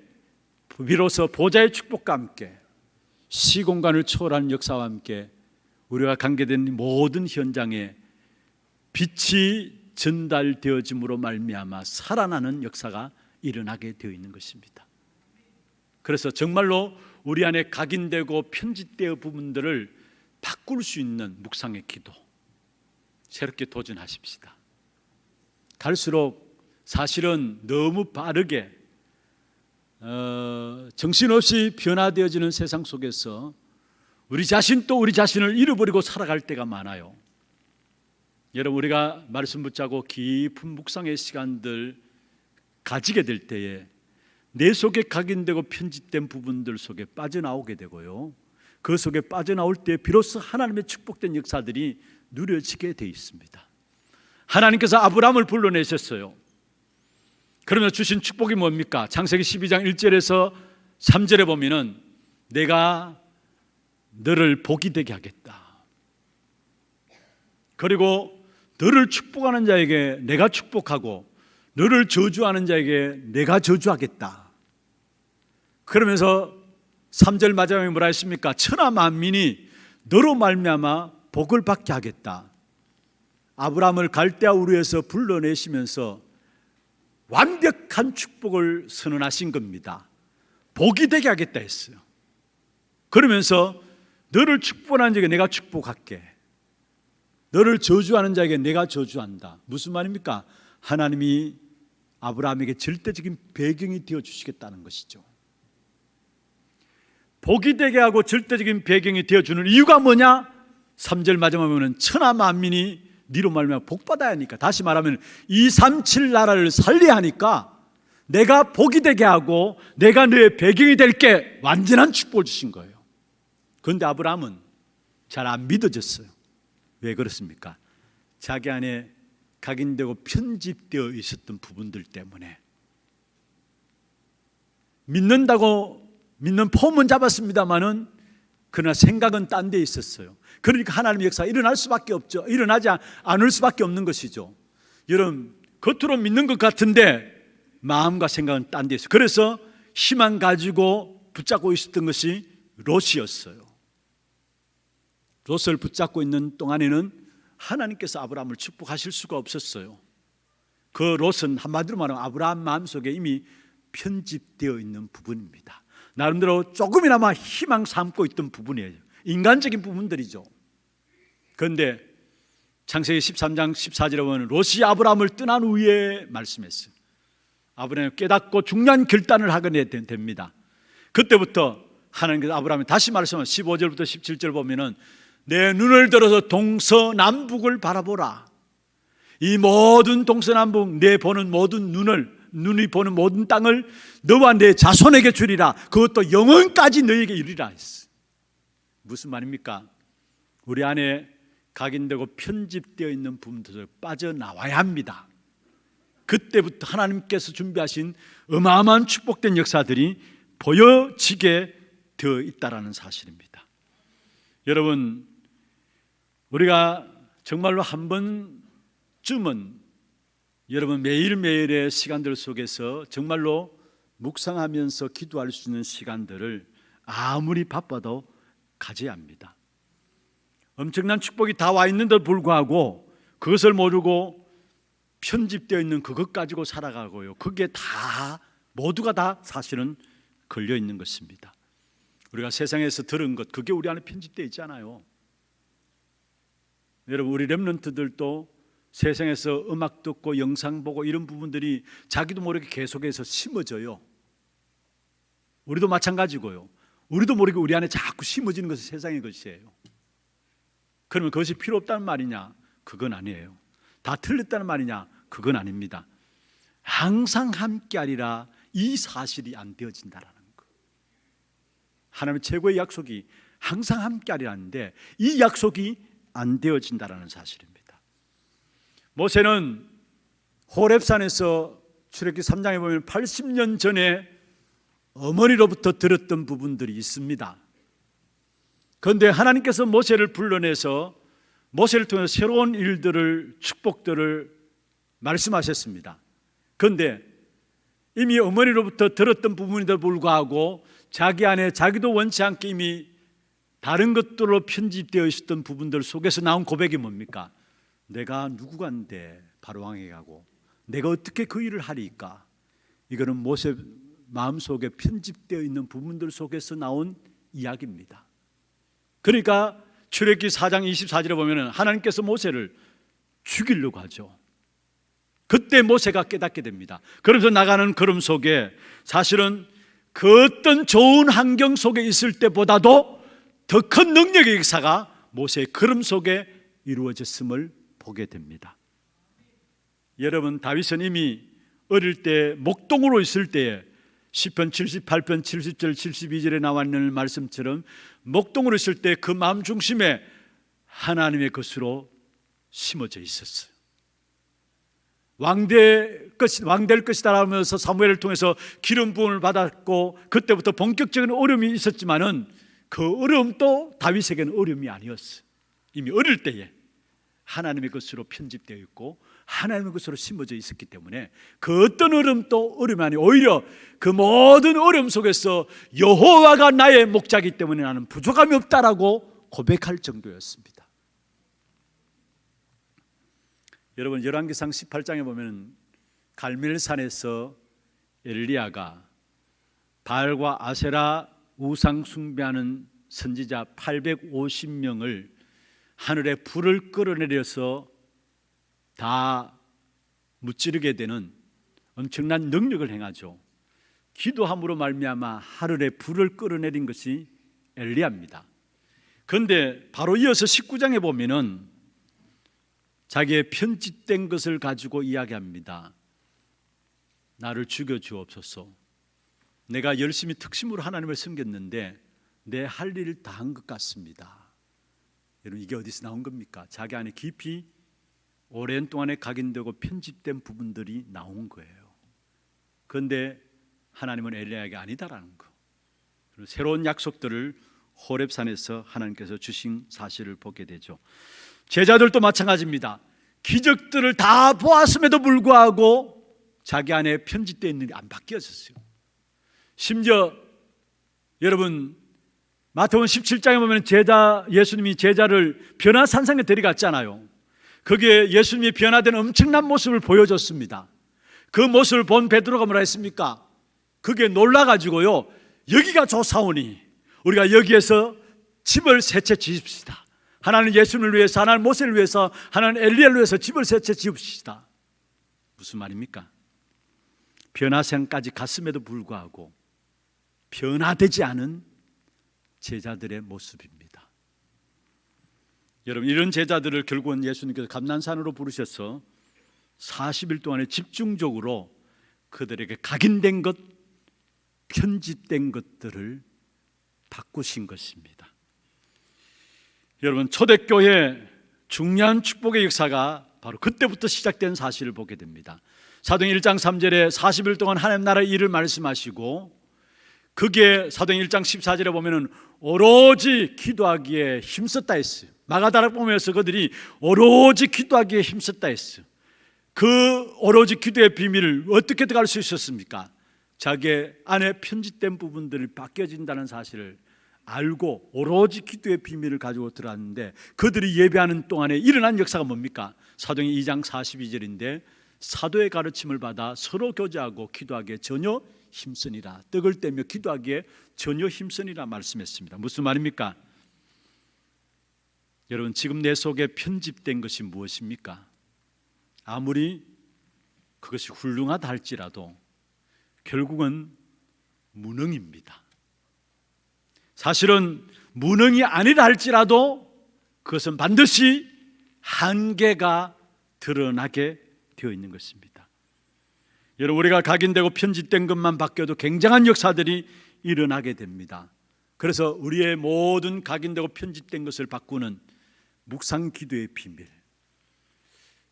비로소 보좌의 축복과 함께 시공간을 초월하는 역사와 함께 우리가 관계된 모든 현장에 빛이 전달되어짐으로 말미암아 살아나는 역사가 일어나게 되어 있는 것입니다. 그래서 정말로 우리 안에 각인되고 편집되어 부분들을 바꿀 수 있는 묵상의 기도 새롭게 도전하십시다. 갈수록 사실은 너무 빠르게 정신없이 변화되어지는 세상 속에서 우리 자신 또 우리 자신을 잃어버리고 살아갈 때가 많아요. 여러분 우리가 말씀 붙잡고 깊은 묵상의 시간들 가지게 될 때에 내 속에 각인되고 편집된 부분들 속에 빠져나오게 되고요, 그 속에 빠져나올 때 비로소 하나님의 축복된 역사들이 누려지게 되어 있습니다. 하나님께서 아브라함을 불러내셨어요. 그러면 주신 축복이 뭡니까? 창세기 12장 1절에서 3절에 보면은 내가 너를 복이 되게 하겠다. 그리고 너를 축복하는 자에게 내가 축복하고 너를 저주하는 자에게 내가 저주하겠다. 그러면서 3절 마지막에 뭐라 했습니까? 천하 만민이 너로 말미암아 복을 받게 하겠다. 아브라함을 갈대아 우르에서 불러내시면서 완벽한 축복을 선언하신 겁니다. 복이 되게 하겠다 했어요. 그러면서 너를 축복하는 자에게 내가 축복할게, 너를 저주하는 자에게 내가 저주한다. 무슨 말입니까? 하나님이 아브라함에게 절대적인 배경이 되어 주시겠다는 것이죠. 복이 되게 하고 절대적인 배경이 되어 주는 이유가 뭐냐? 3절 마지막에 보면 천하 만민이 네로 말미암아 복받아야 하니까, 다시 말하면 237 나라를 살려야 하니까 내가 복이 되게 하고 내가 너의 배경이 될게 완전한 축복을 주신 거예요. 그런데 아브라함은 잘 안 믿어졌어요. 왜 그렇습니까? 자기 안에 각인되고 편집되어 있었던 부분들 때문에. 믿는다고 믿는 폼은 잡았습니다마는 그러나 생각은 딴 데 있었어요. 그러니까 하나님의 역사가 일어날 수밖에 없죠. 일어나지 않을 수밖에 없는 것이죠. 여러분, 겉으로 믿는 것 같은데 마음과 생각은 딴 데 있어요. 그래서 희망 가지고 붙잡고 있었던 것이 롯이었어요. 롯을 붙잡고 있는 동안에는 하나님께서 아브라함을 축복하실 수가 없었어요. 그 롯은 한마디로 말하면 아브라함 마음속에 이미 편집되어 있는 부분입니다. 나름대로 조금이나마 희망 삼고 있던 부분이에요. 인간적인 부분들이죠. 그런데 창세기 13장 14절에 보면 롯이 아브라함을 떠난 후에 말씀했어요. 아브라함이 깨닫고 중요한 결단을 하게 됩니다. 그때부터 하나님께서 아브라함이 다시 말씀하면 15절부터 17절 보면은 내 눈을 들어서 동서남북을 바라보라. 이 모든 동서남북 내 보는 모든 눈이 보는 모든 땅을 너와 내 자손에게 주리라. 그것도 영원까지 너에게 이르리라 했어요. 무슨 말입니까? 우리 안에 각인되고 편집되어 있는 부분들을 빠져나와야 합니다. 그때부터 하나님께서 준비하신 어마어마한 축복된 역사들이 보여지게 되어 있다는 사실입니다. 여러분, 우리가 정말로 한 번쯤은 여러분 매일매일의 시간들 속에서 정말로 묵상하면서 기도할 수 있는 시간들을 아무리 바빠도 가져야 합니다. 엄청난 축복이 다 와 있는데도 불구하고 그것을 모르고 편집되어 있는 그것 가지고 살아가고요. 그게 다 모두가 다 사실은 걸려 있는 것입니다. 우리가 세상에서 들은 것 그게 우리 안에 편집되어 있잖아요. 여러분, 우리 렘넌트들도 세상에서 음악 듣고 영상 보고 이런 부분들이 자기도 모르게 계속해서 심어져요. 우리도 마찬가지고요. 우리도 모르게 우리 안에 자꾸 심어지는 것이 세상의 것이에요. 그러면 그것이 필요 없다는 말이냐? 그건 아니에요. 다 틀렸다는 말이냐? 그건 아닙니다. 항상 함께하리라 이 사실이 안 되어진다라는 거. 하나님의 최고의 약속이 항상 함께하리라는데 이 약속이 안 되어진다라는 사실입니다. 모세는 호렙산에서 출애굽기 3장에 보면 80년 전에 어머니로부터 들었던 부분들이 있습니다. 그런데 하나님께서 모세를 불러내서 모세를 통해서 새로운 일들을 축복들을 말씀하셨습니다. 그런데 이미 어머니로부터 들었던 부분에도 불구하고 자기 안에 자기도 원치 않게 이미 다른 것들로 편집되어 있었던 부분들 속에서 나온 고백이 뭡니까? 내가 누구간데 바로왕에게 가고 내가 어떻게 그 일을 하리까? 이거는 모세 마음속에 편집되어 있는 부분들 속에서 나온 이야기입니다. 그러니까 출애굽기 4장 24절에 보면 하나님께서 모세를 죽이려고 하죠. 그때 모세가 깨닫게 됩니다. 그러면서 나가는 걸음 속에 사실은 그 어떤 좋은 환경 속에 있을 때보다도 더 큰 능력의 역사가 모세의 걸음 속에 이루어졌음을 보게 됩니다. 여러분, 다윗은 이미 어릴 때 목동으로 있을 때에 시편 78편 70절 72절에 나와 있는 말씀처럼 목동으로 있을 때 그 마음 중심에 하나님의 것으로 심어져 있었어요. 왕될 것이다 하면서 사무엘을 통해서 기름 부음을 받았고 그때부터 본격적인 어려움이 있었지만은 그 어려움도 다윗에게는 어려움이 아니었어요. 이미 어릴 때에 하나님의 것으로 편집되어 있고 하나님의 것으로 심어져 있었기 때문에 그 어떤 어려움도 어려움이 아니고 오히려 그 모든 어려움 속에서 여호와가 나의 목자이기 때문에 나는 부족함이 없다라고 고백할 정도였습니다. 여러분, 열왕기상 18장에 보면 갈멜산에서 엘리야가 바알과 아세라 우상 숭배하는 선지자 850명을 하늘에 불을 끌어내려서 다 무찌르게 되는 엄청난 능력을 행하죠. 기도함으로 말미암아 하늘에 불을 끌어내린 것이 엘리야입니다. 그런데 바로 이어서 19장에 보면은 자기의 편집된 것을 가지고 이야기합니다. 나를 죽여 주옵소서. 내가 열심히 특심으로 하나님을 섬겼는데 내 할 일을 다 한 것 같습니다. 여러분, 이게 어디서 나온 겁니까? 자기 안에 깊이 오랜 동안에 각인되고 편집된 부분들이 나온 거예요. 그런데 하나님은 엘리야에게 아니다라는 거. 새로운 약속들을 호렙산에서 하나님께서 주신 사실을 보게 되죠. 제자들도 마찬가지입니다. 기적들을 다 보았음에도 불구하고 자기 안에 편집되어 있는 게 안 바뀌었어요. 심지어 여러분 마태복음 17장에 보면 예수님이 제자를 변화산상에 데려갔잖아요. 거기에 예수님이 변화된 엄청난 모습을 보여줬습니다. 그 모습을 본 베드로가 뭐라 했습니까? 그게 놀라가지고요, 여기가 좋사오니 우리가 여기에서 집을 세 채 지읍시다. 하나는 예수님을 위해서, 하나는 모세를 위해서, 하나는 엘리야를 위해서 집을 세 채 지읍시다. 무슨 말입니까? 변화산까지 갔음에도 불구하고 변화되지 않은 제자들의 모습입니다. 여러분, 이런 제자들을 결국은 예수님께서 감난산으로 부르셔서 40일 동안에 집중적으로 그들에게 각인된 것, 편집된 것들을 바꾸신 것입니다. 여러분, 초대교회 중요한 축복의 역사가 바로 그때부터 시작된 사실을 보게 됩니다. 사도행 1장 3절에 40일 동안 하나님 나라의 일을 말씀하시고, 그게 사도행 1장 14절에 보면은 오로지 기도하기에 힘썼다 했어요. 마가다락 보면서 그들이 오로지 기도하기에 힘썼다 했어요. 그 오로지 기도의 비밀을 어떻게 들어갈 수 있었습니까? 자기 안에 편집된 부분들이 바뀌어진다는 사실을 알고 오로지 기도의 비밀을 가지고 들어왔는데, 그들이 예배하는 동안에 일어난 역사가 뭡니까? 사도행 2장 42절인데 사도의 가르침을 받아 서로 교제하고 기도하기에 전혀 힘쓰니라. 떡을 떼며 기도하기에 전혀 힘쓰니라 말씀했습니다. 무슨 말입니까? 여러분, 지금 내 속에 편집된 것이 무엇입니까? 아무리 그것이 훌륭하다 할지라도 결국은 무능입니다. 사실은 무능이 아니라 할지라도 그것은 반드시 한계가 드러나게 되어 있는 것입니다. 여러분, 우리가 각인되고 편집된 것만 바뀌어도 굉장한 역사들이 일어나게 됩니다. 그래서 우리의 모든 각인되고 편집된 것을 바꾸는 묵상 기도의 비밀,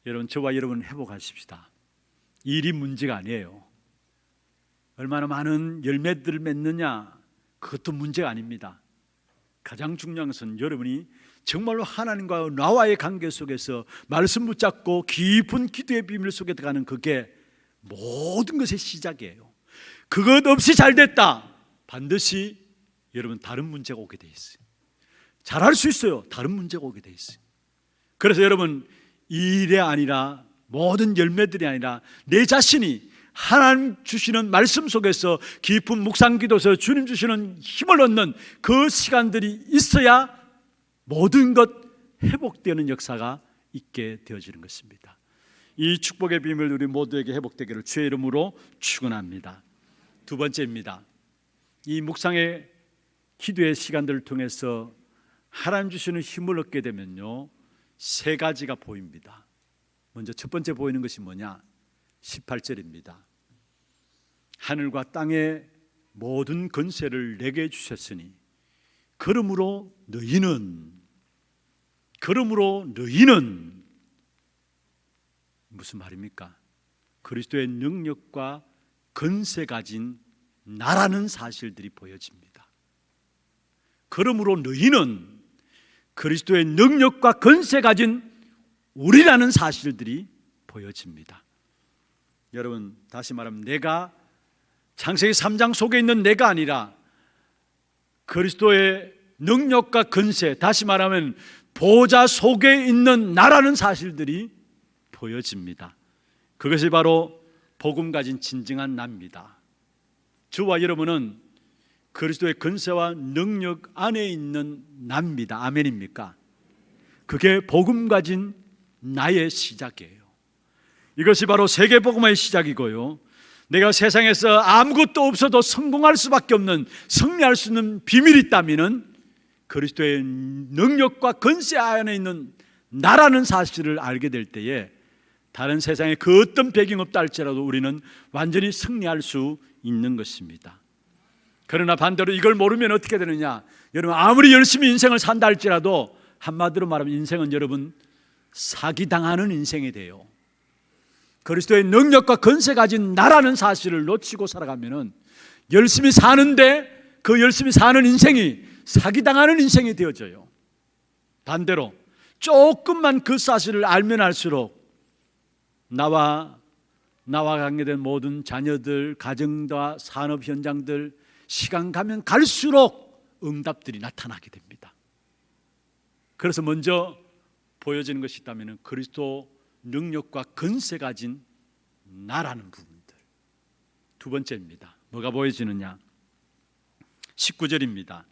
여러분, 저와 여러분 회복하십시다. 일이 문제가 아니에요. 얼마나 많은 열매들을 맺느냐, 그것도 문제가 아닙니다. 가장 중요한 것은 여러분이 정말로 하나님과 나와의 관계 속에서 말씀 붙잡고 깊은 기도의 비밀 속에 들어가는, 그게 모든 것의 시작이에요. 그것 없이 잘 됐다, 반드시 여러분 다른 문제가 오게 돼 있어요. 잘할 수 있어요. 다른 문제가 오게 돼 있어요. 그래서 여러분, 일이 아니라, 모든 열매들이 아니라 내 자신이 하나님 주시는 말씀 속에서 깊은 묵상 기도에서 주님 주시는 힘을 얻는 그 시간들이 있어야 모든 것 회복되는 역사가 있게 되어지는 것입니다. 이 축복의 비밀 우리 모두에게 회복되기를 주의 이름으로 축원합니다. 두 번째입니다. 이 묵상의 기도의 시간들을 통해서 하나님 주시는 힘을 얻게 되면요, 세 가지가 보입니다. 먼저 첫 번째 보이는 것이 뭐냐? 18절입니다. 하늘과 땅의 모든 권세를 내게 주셨으니 그러므로 너희는 무슨 말입니까? 그리스도의 능력과 권세 가진 나라는 사실들이 보여집니다. 그러므로 너희는 그리스도의 능력과 권세 가진 우리라는 사실들이 보여집니다. 여러분, 다시 말하면 내가 창세기 3장 속에 있는 내가 아니라 그리스도의 능력과 권세, 다시 말하면 보좌 속에 있는 나라는 사실들이 보여집니다. 그것이 바로 복음 가진 진정한 나입니다. 저와 여러분은 그리스도의 권세와 능력 안에 있는 나입니다. 아멘입니까? 그게 복음 가진 나의 시작이에요. 이것이 바로 세계 복음의 시작이고요, 내가 세상에서 아무것도 없어도 성공할 수밖에 없는, 승리할 수 있는 비밀이 있다면 그리스도의 능력과 권세 안에 있는 나라는 사실을 알게 될 때에 다른 세상에 그 어떤 배경 없다 할지라도 우리는 완전히 승리할 수 있는 것입니다. 그러나 반대로 이걸 모르면 어떻게 되느냐? 여러분, 아무리 열심히 인생을 산다 할지라도 한마디로 말하면 인생은 여러분 사기당하는 인생이 돼요. 그리스도의 능력과 권세 가진 나라는 사실을 놓치고 살아가면은 열심히 사는데 그 열심히 사는 인생이 사기당하는 인생이 되어져요. 반대로 조금만 그 사실을 알면 알수록 나와 관계된 모든 자녀들, 가정과 산업 현장들, 시간 가면 갈수록 응답들이 나타나게 됩니다. 그래서 먼저 보여지는 것이 있다면 그리스도 능력과 권세 가진 나라는 부분들. 두 번째입니다. 뭐가 보여지느냐? 19절입니다.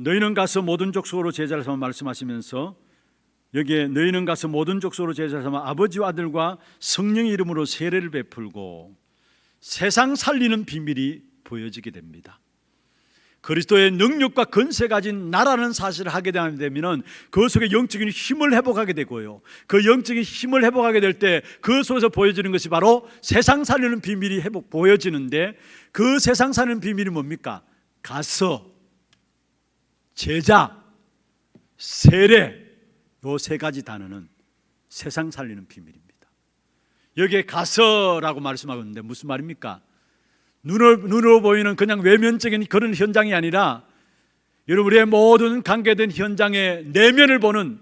너희는 가서 모든 족속으로 제자를 삼아 말씀하시면서 여기에 너희는 가서 모든 족속으로 제자를 삼아 아버지와 아들과 성령의 이름으로 세례를 베풀고 세상 살리는 비밀이 보여지게 됩니다. 그리스도의 능력과 권세 가진 나라는 사실을 하게 되면 그 속에 영적인 힘을 회복하게 되고요, 그 영적인 힘을 회복하게 될 때 그 속에서 보여지는 것이 바로 세상 살리는 비밀이 보여지는데, 그 세상 살리는 비밀이 뭡니까? 가서, 제자, 세례, 이 세 가지 단어는 세상 살리는 비밀입니다. 여기에 가서라고 말씀하고 있는데 무슨 말입니까? 눈으로 보이는 그냥 외면적인 그런 현장이 아니라 여러분, 우리의 모든 관계된 현장의 내면을 보는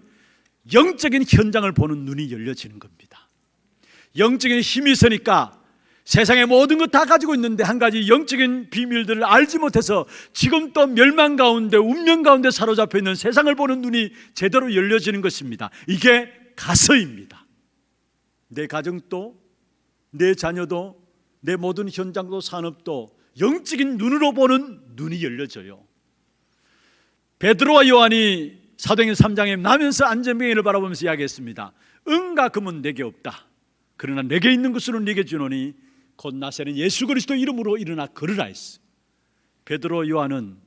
영적인 현장을 보는 눈이 열려지는 겁니다. 영적인 힘이 있으니까 세상의 모든 것 다 가지고 있는데 한 가지 영적인 비밀들을 알지 못해서 지금 또 멸망 가운데, 운명 가운데 사로잡혀 있는 세상을 보는 눈이 제대로 열려지는 것입니다. 이게 가서입니다. 내 가정도, 내 자녀도, 내 모든 현장도 산업도 영적인 눈으로 보는 눈이 열려져요. 베드로와 요한이 사도행전 3장에 나면서 안전병이를 바라보면서 이야기했습니다. 은과 금은 내게 없다. 그러나 내게 있는 것으로 네게 주노니 곧 나사렛 예수 그리스도 이름으로 일어나 걸으라 했어. 베드로 요한은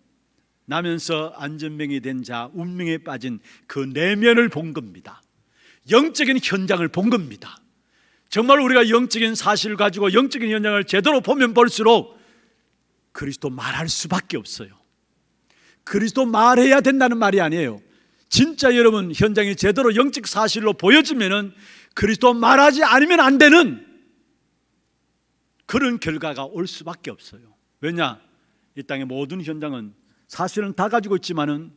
나면서 안전병이 된 자, 운명에 빠진 그 내면을 본 겁니다. 영적인 현장을 본 겁니다. 정말 우리가 영적인 사실을 가지고 영적인 현장을 제대로 보면 볼수록 그리스도 말할 수밖에 없어요. 그리스도 말해야 된다는 말이 아니에요. 진짜 여러분, 현장이 제대로 영적 사실로 보여지면은 그리스도 말하지 않으면 안 되는 그런 결과가 올 수밖에 없어요. 왜냐? 이 땅의 모든 현장은 사실은 다 가지고 있지만은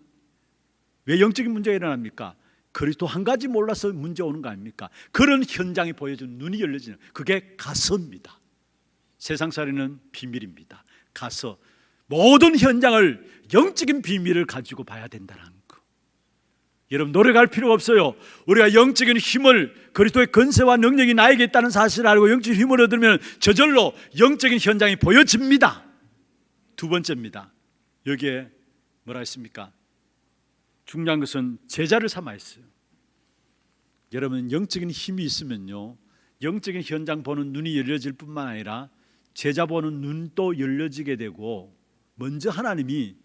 왜 영적인 문제가 일어납니까? 그리스도 한 가지 몰라서 문제 오는 거 아닙니까? 그런 현장이 보여준 눈이 열려지는, 그게 가서입니다. 세상 살이는 비밀입니다. 가서 모든 현장을, 영적인 비밀을 가지고 봐야 된다는 거. 여러분, 노력할 필요가 없어요. 우리가 영적인 힘을, 그리스도의 권세와 능력이 나에게 있다는 사실을 알고 영적인 힘을 얻으면 저절로 영적인 현장이 보여집니다. 두 번째입니다. 여기에 뭐라 했습니까? 중요한 것은 제자를 삼아 했어요. 여러분, 영적인 힘이 있으면요, 영적인 현장 보는 눈이 열려질 뿐만 아니라 제자 보는 눈도 열려지게 되고, 먼저 하나님이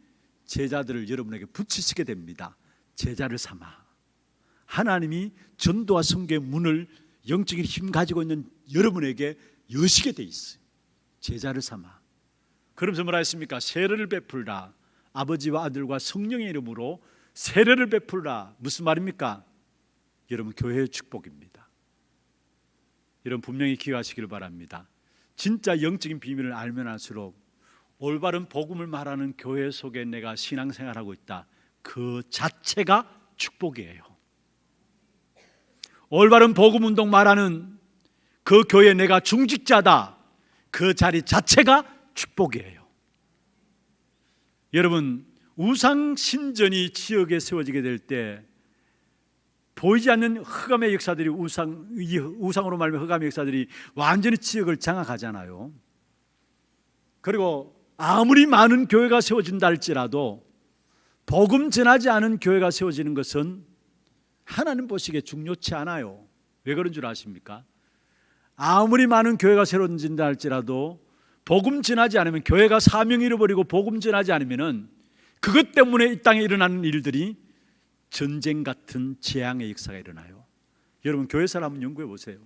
제자들을 여러분에게 붙이시게 됩니다. 제자를 삼아. 하나님이 전도와 선교의 문을 영적인 힘 가지고 있는 여러분에게 여시게 돼 있어요. 제자를 삼아. 그러면서 뭐라 했습니까? 세례를 베풀라. 아버지와 아들과 성령의 이름으로 세례를 베풀라. 무슨 말입니까? 여러분, 교회의 축복입니다. 여러분, 분명히 기억하시기를 바랍니다. 진짜 영적인 비밀을 알면 알수록 올바른 복음을 말하는 교회 속에 내가 신앙생활하고 있다, 그 자체가 축복이에요. 올바른 복음 운동 말하는 그 교회에 내가 중직자다, 그 자리 자체가 축복이에요. 여러분, 우상 신전이 지역에 세워지게 될 때 보이지 않는 흑암의 역사들이, 우상으로 말하면 흑암의 역사들이 완전히 지역을 장악하잖아요. 그리고 아무리 많은 교회가 세워진다 할지라도 복음 전하지 않은 교회가 세워지는 것은 하나님 보시기에 중요치 않아요. 왜 그런 줄 아십니까? 아무리 많은 교회가 세워진다 할지라도 복음 전하지 않으면, 교회가 사명 잃어버리고 복음 전하지 않으면은 그것 때문에 이 땅에 일어나는 일들이 전쟁 같은 재앙의 역사가 일어나요. 여러분, 교회 사람 연구해 보세요.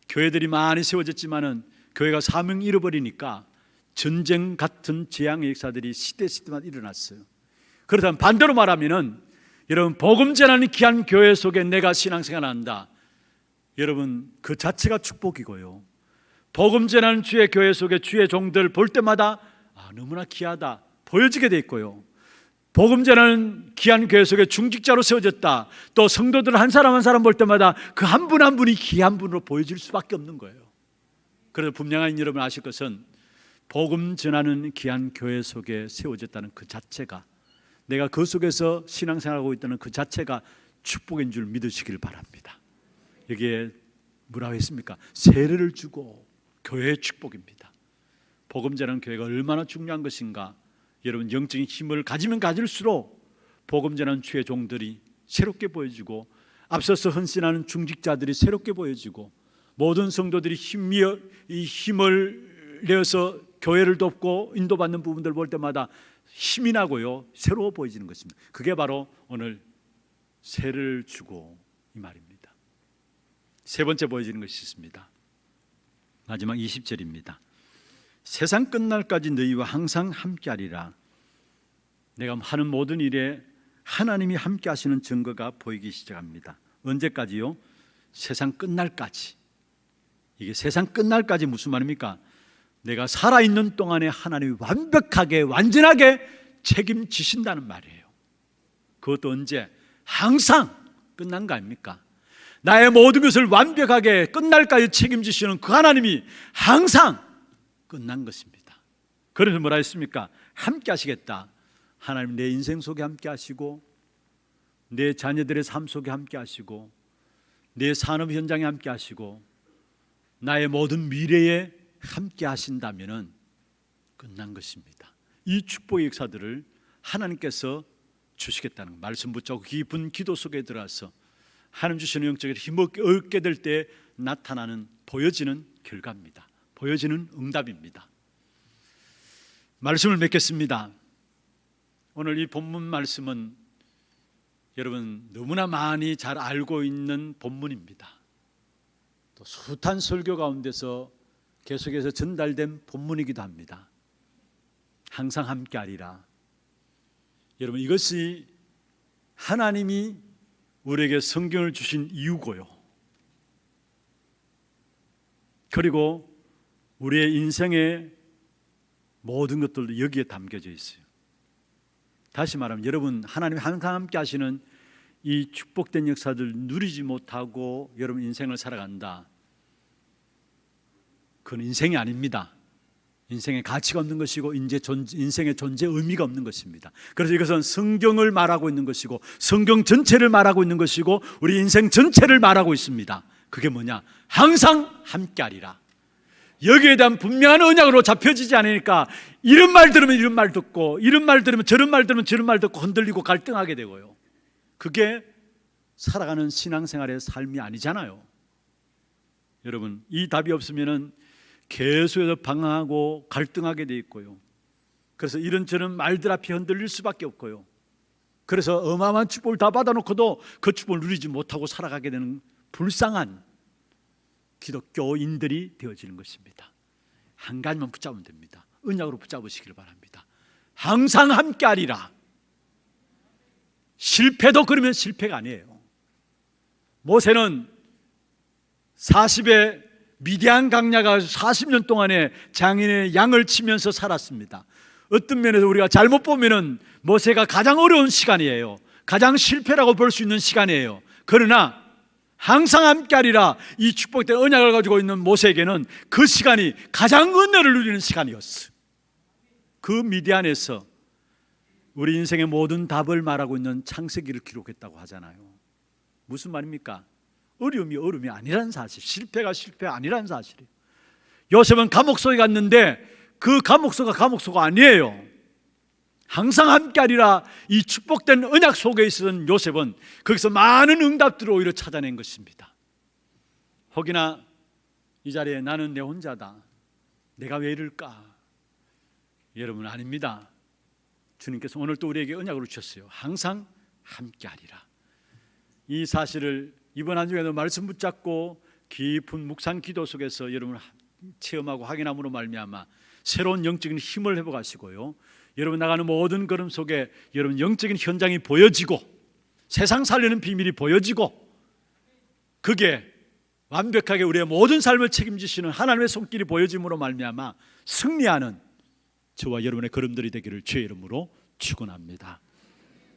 교회들이 많이 세워졌지만은 교회가 사명 잃어버리니까 전쟁 같은 재앙의 역사들이 시대마다 일어났어요. 그렇다면 반대로 말하면은, 여러분, 복음 전하는 귀한 교회 속에 내가 신앙생활을 한다, 여러분, 그 자체가 축복이고요. 복음 전하는 주의 교회 속에 주의 종들 볼 때마다 너무나 귀하다 보여지게 돼 있고요. 복음 전하는 귀한 교회 속에 중직자로 세워졌다. 또 성도들 한 사람 한 사람 볼 때마다 그 한 분 한 분이 귀한 분으로 보여질 수밖에 없는 거예요. 그래서 분명한 여러분 아실 것은 복음 전하는 귀한 교회 속에 세워졌다는 그 자체가, 내가 그 속에서 신앙생활하고 있다는 그 자체가 축복인 줄 믿으시길 바랍니다. 여기에 뭐라고 했습니까? 세례를 주고 교회의 축복입니다. 복음 전하는 교회가 얼마나 중요한 것인가. 여러분, 영적인 힘을 가지면 가질수록 복음 전하는 주의 종들이 새롭게 보여지고, 앞서서 헌신하는 중직자들이 새롭게 보여지고, 모든 성도들이 힘을 내어서 교회를 돕고 인도받는 부분들 볼 때마다 힘이 나고요, 새로워 보여지는 것입니다. 그게 바로 오늘 세를 주고 이 말입니다. 세 번째 보여지는 것이 있습니다. 마지막 20절입니다. 세상 끝날까지 너희와 항상 함께하리라. 내가 하는 모든 일에 하나님이 함께 하시는 증거가 보이기 시작합니다. 언제까지요? 세상 끝날까지. 이게 세상 끝날까지 무슨 말입니까? 내가 살아있는 동안에 하나님이 완벽하게 완전하게 책임지신다는 말이에요. 그것도 언제? 항상 끝난 거 아닙니까? 나의 모든 것을 완벽하게 끝날까지 책임지시는 그 하나님이 항상 끝난 것입니다. 그래서 뭐라 했습니까? 함께 하시겠다. 하나님 내 인생 속에 함께 하시고, 내 자녀들의 삶 속에 함께 하시고, 내 산업 현장에 함께 하시고, 나의 모든 미래에 함께 하신다면은 끝난 것입니다. 이 축복의 역사들을 하나님께서 주시겠다는 말씀 붙잡고 깊은 기도 속에 들어가서 하나님 주시는 영적인 힘을 얻게 될 때 나타나는, 보여지는 결과입니다. 보여지는 응답입니다. 말씀을 맺겠습니다. 오늘 이 본문 말씀은 여러분 너무나 많이 잘 알고 있는 본문입니다. 또 숱한 설교 가운데서 계속해서 전달된 본문이기도 합니다. 항상 함께하리라. 여러분, 이것이 하나님이 우리에게 성경을 주신 이유고요, 그리고 우리의 인생의 모든 것들도 여기에 담겨져 있어요. 다시 말하면 여러분, 하나님이 항상 함께 하시는 이 축복된 역사들 누리지 못하고 여러분 인생을 살아간다, 그건 인생이 아닙니다. 인생의 가치가 없는 것이고 인생의 존재 의미가 없는 것입니다. 그래서 이것은 성경을 말하고 있는 것이고, 성경 전체를 말하고 있는 것이고, 우리 인생 전체를 말하고 있습니다. 그게 뭐냐? 항상 함께하리라. 여기에 대한 분명한 언약으로 잡혀지지 않으니까 이런 말 들으면 이런 말 듣고, 이런 말 들으면 저런 말 들으면 저런 말 듣고 흔들리고 갈등하게 되고요. 그게 살아가는 신앙생활의 삶이 아니잖아요. 여러분, 이 답이 없으면은 계속해서 방황하고 갈등하게 돼 있고요. 그래서 이런저런 말들 앞에 흔들릴 수밖에 없고요. 그래서 어마어마한 축복을 다 받아놓고도 그 축복을 누리지 못하고 살아가게 되는 불쌍한 기독교인들이 되어지는 것입니다. 한 가지만 붙잡으면 됩니다. 언약으로 붙잡으시길 바랍니다. 항상 함께하리라. 실패도 그러면 실패가 아니에요. 모세는 40에 미디안 강야가 40년 동안에 장인의 양을 치면서 살았습니다. 어떤 면에서 우리가 잘못 보면은 모세가 가장 어려운 시간이에요. 가장 실패라고 볼 수 있는 시간이에요. 그러나 항상 함께하리라, 이 축복된 언약을 가지고 있는 모세에게는 그 시간이 가장 은혜를 누리는 시간이었어요. 그 미디안에서 우리 인생의 모든 답을 말하고 있는 창세기를 기록했다고 하잖아요. 무슨 말입니까? 어려움이 아니라는 사실, 실패가 아니라는 사실이에요. 요셉은 감옥 속에 갔는데 그 감옥소가 감옥소가 아니에요. 항상 함께하리라, 이 축복된 언약 속에 있었던 요셉은 거기서 많은 응답들을 오히려 찾아낸 것입니다. 혹이나 이 자리에 나는 내 혼자다, 내가 왜 이럴까? 여러분, 아닙니다. 주님께서 오늘 또 우리에게 언약으로 주셨어요. 항상 함께하리라. 이 사실을 이번 한 주에도 말씀 붙잡고 깊은 묵상 기도 속에서 여러분 체험하고 확인함으로 말미암아 새로운 영적인 힘을 회복하시고요, 여러분 나가는 모든 걸음 속에 여러분 영적인 현장이 보여지고 세상 살리는 비밀이 보여지고, 그게 완벽하게 우리의 모든 삶을 책임지시는 하나님의 손길이 보여짐으로 말미암아 승리하는 저와 여러분의 걸음들이 되기를 주의 이름으로 축원합니다.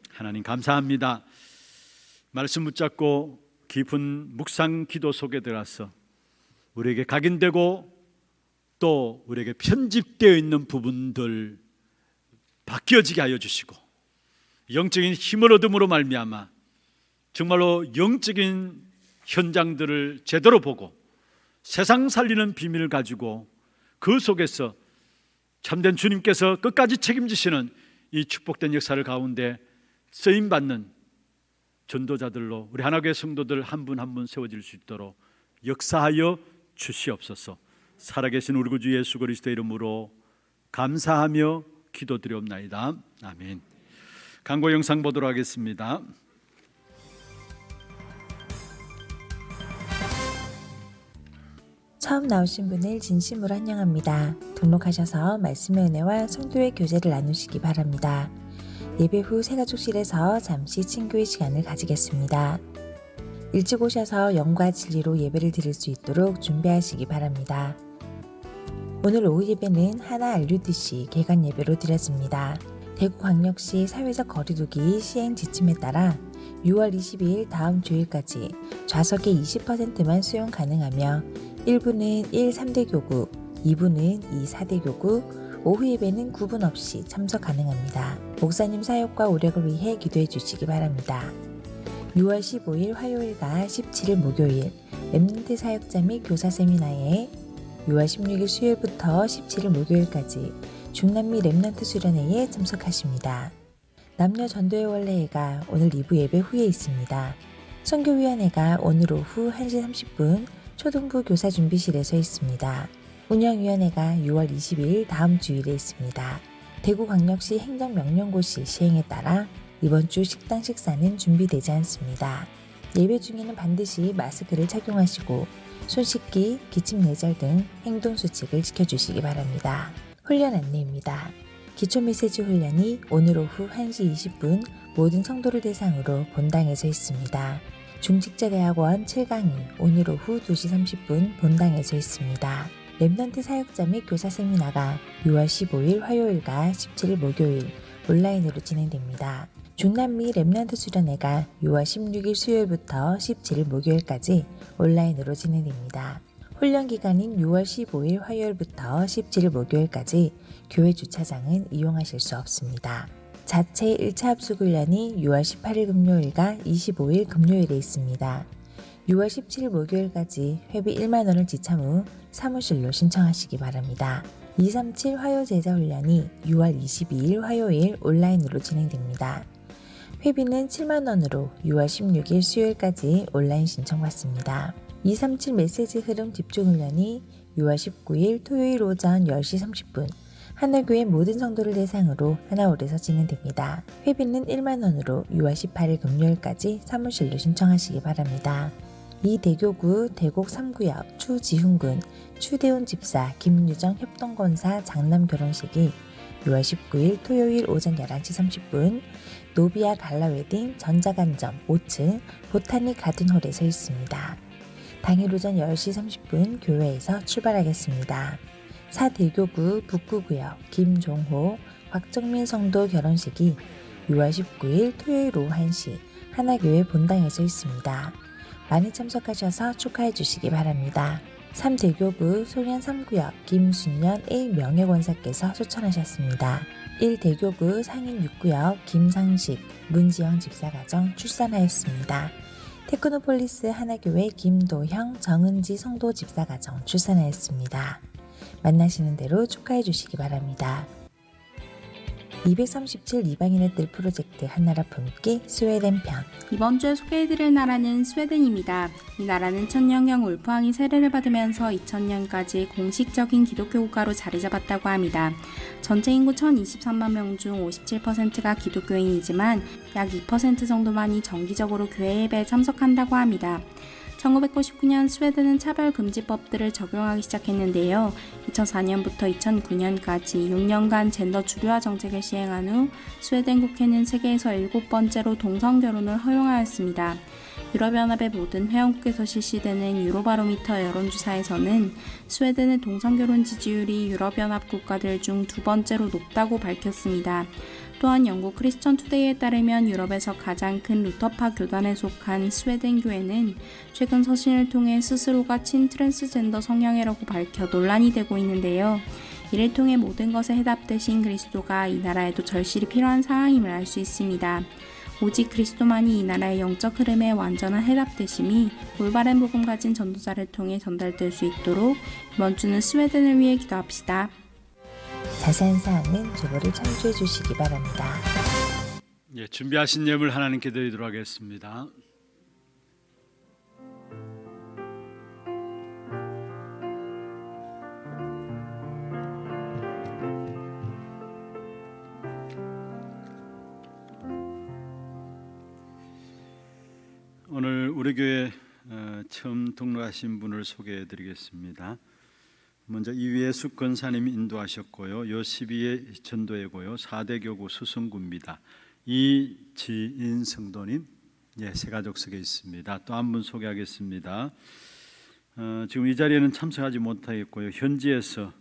하나님 감사합니다. 말씀 붙잡고 깊은 묵상 기도 속에 들어가서 우리에게 각인되고 또 우리에게 편집되어 있는 부분들 바뀌어지게 하여 주시고 영적인 힘을 얻음으로 말미암아 정말로 영적인 현장들을 제대로 보고 세상 살리는 비밀을 가지고 그 속에서 참된 주님께서 끝까지 책임지시는 이 축복된 역사를 가운데 쓰임받는 전도자들로 우리 하나교회 성도들 한 분 한 분 세워질 수 있도록 역사하여 주시옵소서. 살아계신 우리 구주 예수 그리스도의 이름으로 감사하며 기도드리옵나이다. 아멘. 광고 영상 보도록 하겠습니다. 처음 나오신 분을 진심으로 환영합니다. 등록하셔서 말씀의 은혜와 성도의 교제를 나누시기 바랍니다. 예배 후 새가족실에서 잠시 친교의 시간을 가지겠습니다. 일찍 오셔서 영과 진리로 예배를 드릴 수 있도록 준비하시기 바랍니다. 오늘 오후 예배는 하나 RUTC 개관 예배로 드렸습니다. 대구광역시 사회적 거리두기 시행 지침에 따라 6월 22일 다음 주일까지 좌석의 20%만 수용 가능하며 1부는 1, 3대 교구, 2부는 2, 4대 교구, 오후 예배는 구분 없이 참석 가능합니다. 목사님 사역과 오력을 위해 기도해 주시기 바랍니다. 6월 15일 화요일과 17일 목요일 렘넌트 사역자 및 교사 세미나에 6월 16일 수요일부터 17일 목요일까지 중남미 렘넌트 수련회에 참석하십니다. 남녀 전도회 원래회가 오늘 2부 예배 후에 있습니다. 선교위원회가 오늘 오후 1시 30분 초등부 교사 준비실에서 있습니다. 운영위원회가 6월 20일 다음 주일에 있습니다. 대구광역시 행정명령고시 시행에 따라 이번 주 식당 식사는 준비되지 않습니다. 예배 중에는 반드시 마스크를 착용하시고 손 씻기, 기침 예절 등 행동수칙을 지켜주시기 바랍니다. 훈련 안내입니다. 기초메시지 훈련이 오늘 오후 1시 20분 모든 성도를 대상으로 본당에서 있습니다. 중직자대학원 7강의 오늘 오후 2시 30분 본당에서 있습니다. 렘넌트 사역자 및 교사 세미나가 6월 15일 화요일과 17일 목요일 온라인으로 진행됩니다. 중남미 렘넌트 수련회가 6월 16일 수요일부터 17일 목요일까지 온라인으로 진행됩니다. 훈련 기간인 6월 15일 화요일부터 17일 목요일까지 교회 주차장은 이용하실 수 없습니다. 자체 1차 합숙 훈련이 6월 18일 금요일과 25일 금요일에 있습니다. 6월 17일 목요일까지 회비 1만 원을 지참 후 사무실로 신청하시기 바랍니다. 237 화요 제자 훈련이 6월 22일 화요일 온라인으로 진행됩니다. 회비는 7만 원으로 6월 16일 수요일까지 온라인 신청받습니다. 237 메시지 흐름 집중 훈련이 6월 19일 토요일 오전 10시 30분 하나교회 모든 성도를 대상으로 하나홀에서 진행됩니다. 회비는 1만 원으로 6월 18일 금요일까지 사무실로 신청하시기 바랍니다. 이 대교구 대곡 3구역 추지훈군 추대훈 집사 김유정 협동건사 장남 결혼식이 6월 19일 토요일 오전 11시 30분 노비아 갈라웨딩 전자간점 5층 보타닉 가든홀에서 있습니다. 당일 오전 10시 30분 교회에서 출발하겠습니다. 사대교구 북구구역 김종호 곽정민 성도 결혼식이 6월 19일 토요일 오후 1시 하나교회 본당에서 있습니다. 많이 참석하셔서 축하해 주시기 바랍니다. 3대교구 송현 3구역 김순년 A 명예권사께서 소천하셨습니다. 1대교구 상인 6구역 김상식 문지영 집사가정 출산하였습니다. 테크노폴리스 하나교회 김도형 정은지 성도 집사가정 출산하였습니다. 만나시는 대로 축하해 주시기 바랍니다. 237 이방인의 뜰 프로젝트 한나라 품기 스웨덴 편. 이번 주에 소개해드릴 나라는 스웨덴입니다. 이 나라는 천년경 울프왕이 세례를 받으면서 2000년까지 공식적인 기독교 국가로 자리 잡았다고 합니다. 전체 인구 1023만 명 중 57%가 기독교인이지만 약 2% 정도만이 정기적으로 교회 예배에 참석한다고 합니다. 1999년 스웨덴은 차별금지법들을 적용하기 시작했는데요. 2004년부터 2009년까지 6년간 젠더 주류화 정책을 시행한 후 스웨덴 국회는 세계에서 7번째로 동성결혼을 허용하였습니다. 유럽연합의 모든 회원국에서 실시되는 유로바로미터 여론조사에서는 스웨덴의 동성결혼 지지율이 유럽연합 국가들 중 두 번째로 높다고 밝혔습니다. 또한 영국 크리스천 투데이에 따르면 유럽에서 가장 큰 루터파 교단에 속한 스웨덴 교회는 최근 서신을 통해 스스로가 친트랜스젠더 성향이라고 밝혀 논란이 되고 있는데요. 이를 통해 모든 것에 해답 되신 그리스도가 이 나라에도 절실히 필요한 상황임을 알 수 있습니다. 오직 그리스도만이 이 나라의 영적 흐름에 완전한 해답 되심이 올바른 복음 가진 전도자를 통해 전달될 수 있도록 이번 주는 스웨덴을 위해 기도합시다. 자세한 사항은 주보를 참조해 주시기 바랍니다. 예, 준비하신 예물 하나님께 드리도록 하겠습니다. 오늘 우리 교회 처음 등록하신 분을 소개해 드리겠습니다. 먼저 이위에 숙건사님이 인도하셨고요. 요 12회 전도회고요. 4대 교구 수성구입니다. 이지인 성도님, 새가족 속에 있습니다. 또 한 분 소개하겠습니다. 지금 이 자리에는 참석하지 못하겠고요. 현지에서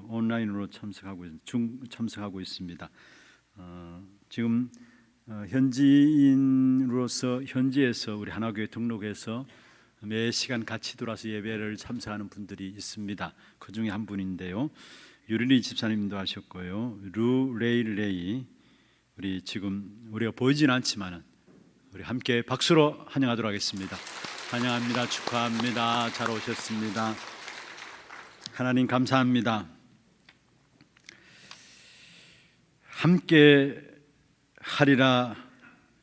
온라인으로 참석하고 있습니다. 지금 현지인으로서 현지에서 우리 하나교회 등록해서 매 시간 같이 들어와서 예배를 참석하는 분들이 있습니다. 그 중에 한 분인데요. 유린이 집사님도 하셨고요. 루레이 우리 지금 우리가 보이지는 않지만은 우리 함께 박수로 환영하도록 하겠습니다. 환영합니다. 축하합니다. 잘 오셨습니다. 하나님 감사합니다. 함께 하리라,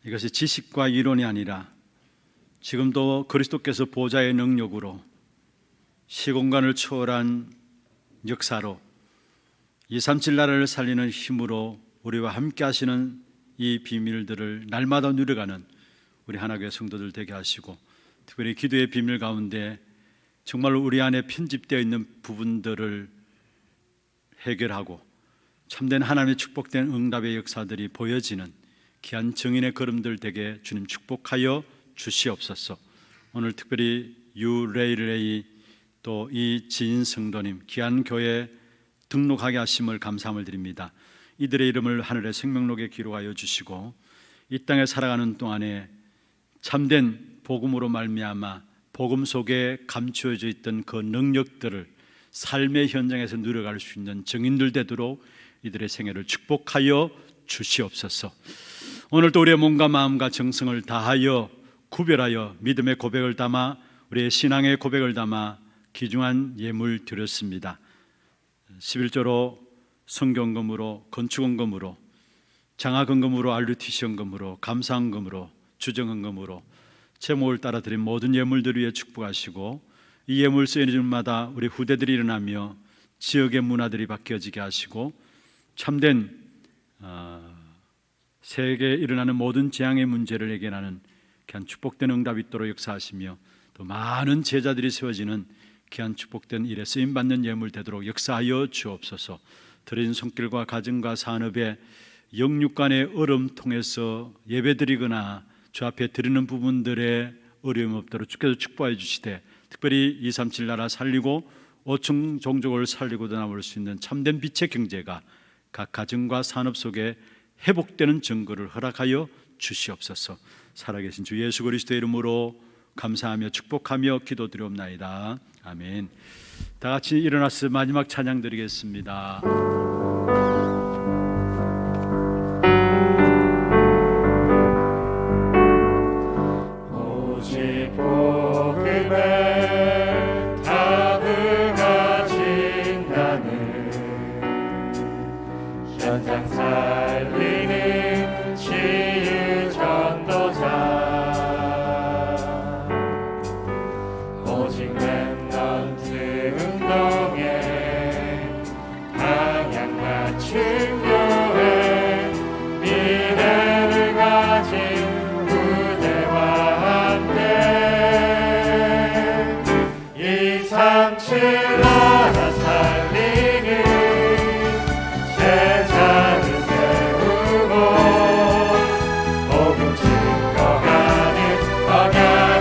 이것이 지식과 이론이 아니라 지금도 그리스도께서 보좌의 능력으로 시공간을 초월한 역사로 237 나라를 살리는 힘으로 우리와 함께 하시는 이 비밀들을 날마다 누려가는 우리 하나교회 성도들 되게 하시고, 특별히 기도의 비밀 가운데 정말로 우리 안에 편집되어 있는 부분들을 해결하고 참된 하나님의 축복된 응답의 역사들이 보여지는 귀한 증인의 걸음들 되게 주님 축복하여 주시옵소서. 오늘 특별히 유레이레이 또 이지인 성도님 귀한 교회 등록하게 하심을 감사함을 드립니다. 이들의 이름을 하늘의 생명록에 기록하여 주시고 이 땅에 살아가는 동안에 참된 복음으로 말미암아 복음 속에 감추어져 있던 그 능력들을 삶의 현장에서 누려갈 수 있는 증인들 되도록 이들의 생애를 축복하여 주시옵소서. 오늘도 우리의 몸과 마음과 정성을 다하여 구별하여 믿음의 고백을 담아 우리의 신앙의 고백을 담아 귀중한 예물 드렸습니다. 11조로 성경금으로, 건축원금으로, 장화금금으로, RUTC원금으로, 감사원금으로, 주정원금으로 제목을 따라 드린 모든 예물들 위해 축복하시고 이 예물 쓰이는 줄마다 우리 후대들이 일어나며 지역의 문화들이 바뀌어지게 하시고 참된 세계에 일어나는 모든 재앙의 문제를 해결하는 귀한 축복된 응답이 있도록 역사하시며 또 많은 제자들이 세워지는 귀한 축복된 일에 쓰임받는 예물 되도록 역사하여 주옵소서. 드린 손길과 가정과 산업에 영육간의 어려움 통해서 예배드리거나 주 앞에 드리는 부분들에 어려움 없도록 주께서 축복해 주시되 특별히 237 나라 살리고 5층 종족을 살리고도 남을 수 있는 참된 빛의 경제가 각 가정과 산업 속에 회복되는 증거를 허락하여 주시옵소서. 살아계신 주 예수 그리스도의 이름으로 감사하며 축복하며 기도드리옵나이다. 아멘. 다 같이 일어나서 마지막 찬양 드리겠습니다. 오직 복음에 다응하신 나는 현장 살리는 치유 전도자, 오직 랩넌트 운동에 방향 맞춘 교회, 미래를 가진 후대와 함께 237 나라 살리는 제자를 세우고 복음 증거하는 언약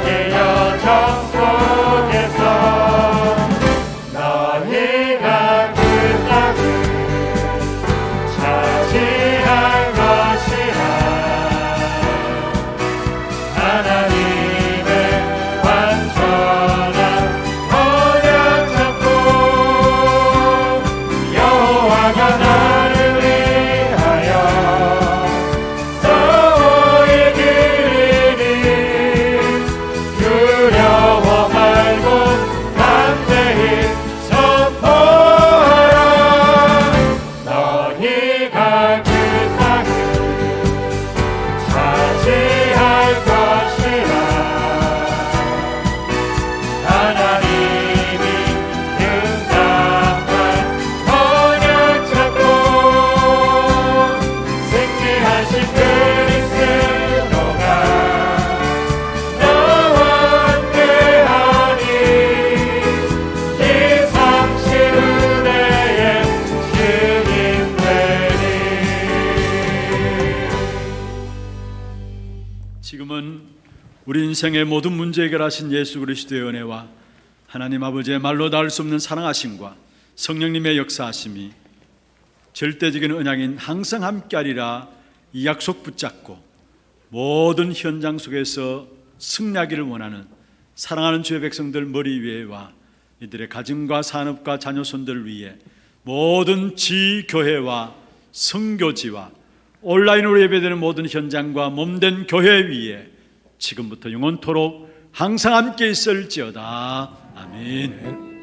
우리 인생의 모든 문제 해결하신 예수 그리스도의 은혜와 하나님 아버지의 말로 닿을 수 없는 사랑하심과 성령님의 역사하심이 절대적인 언약인 항상 함께하리라 이 약속 붙잡고 모든 현장 속에서 승리하기를 원하는 사랑하는 주의 백성들 머리 위에와 이들의 가정과 산업과 자녀손들 위에 모든 지교회와 선교지와 온라인으로 예배되는 모든 현장과 몸된 교회 위에 지금부터 영원토록 항상 함께 있을지어다. 아멘.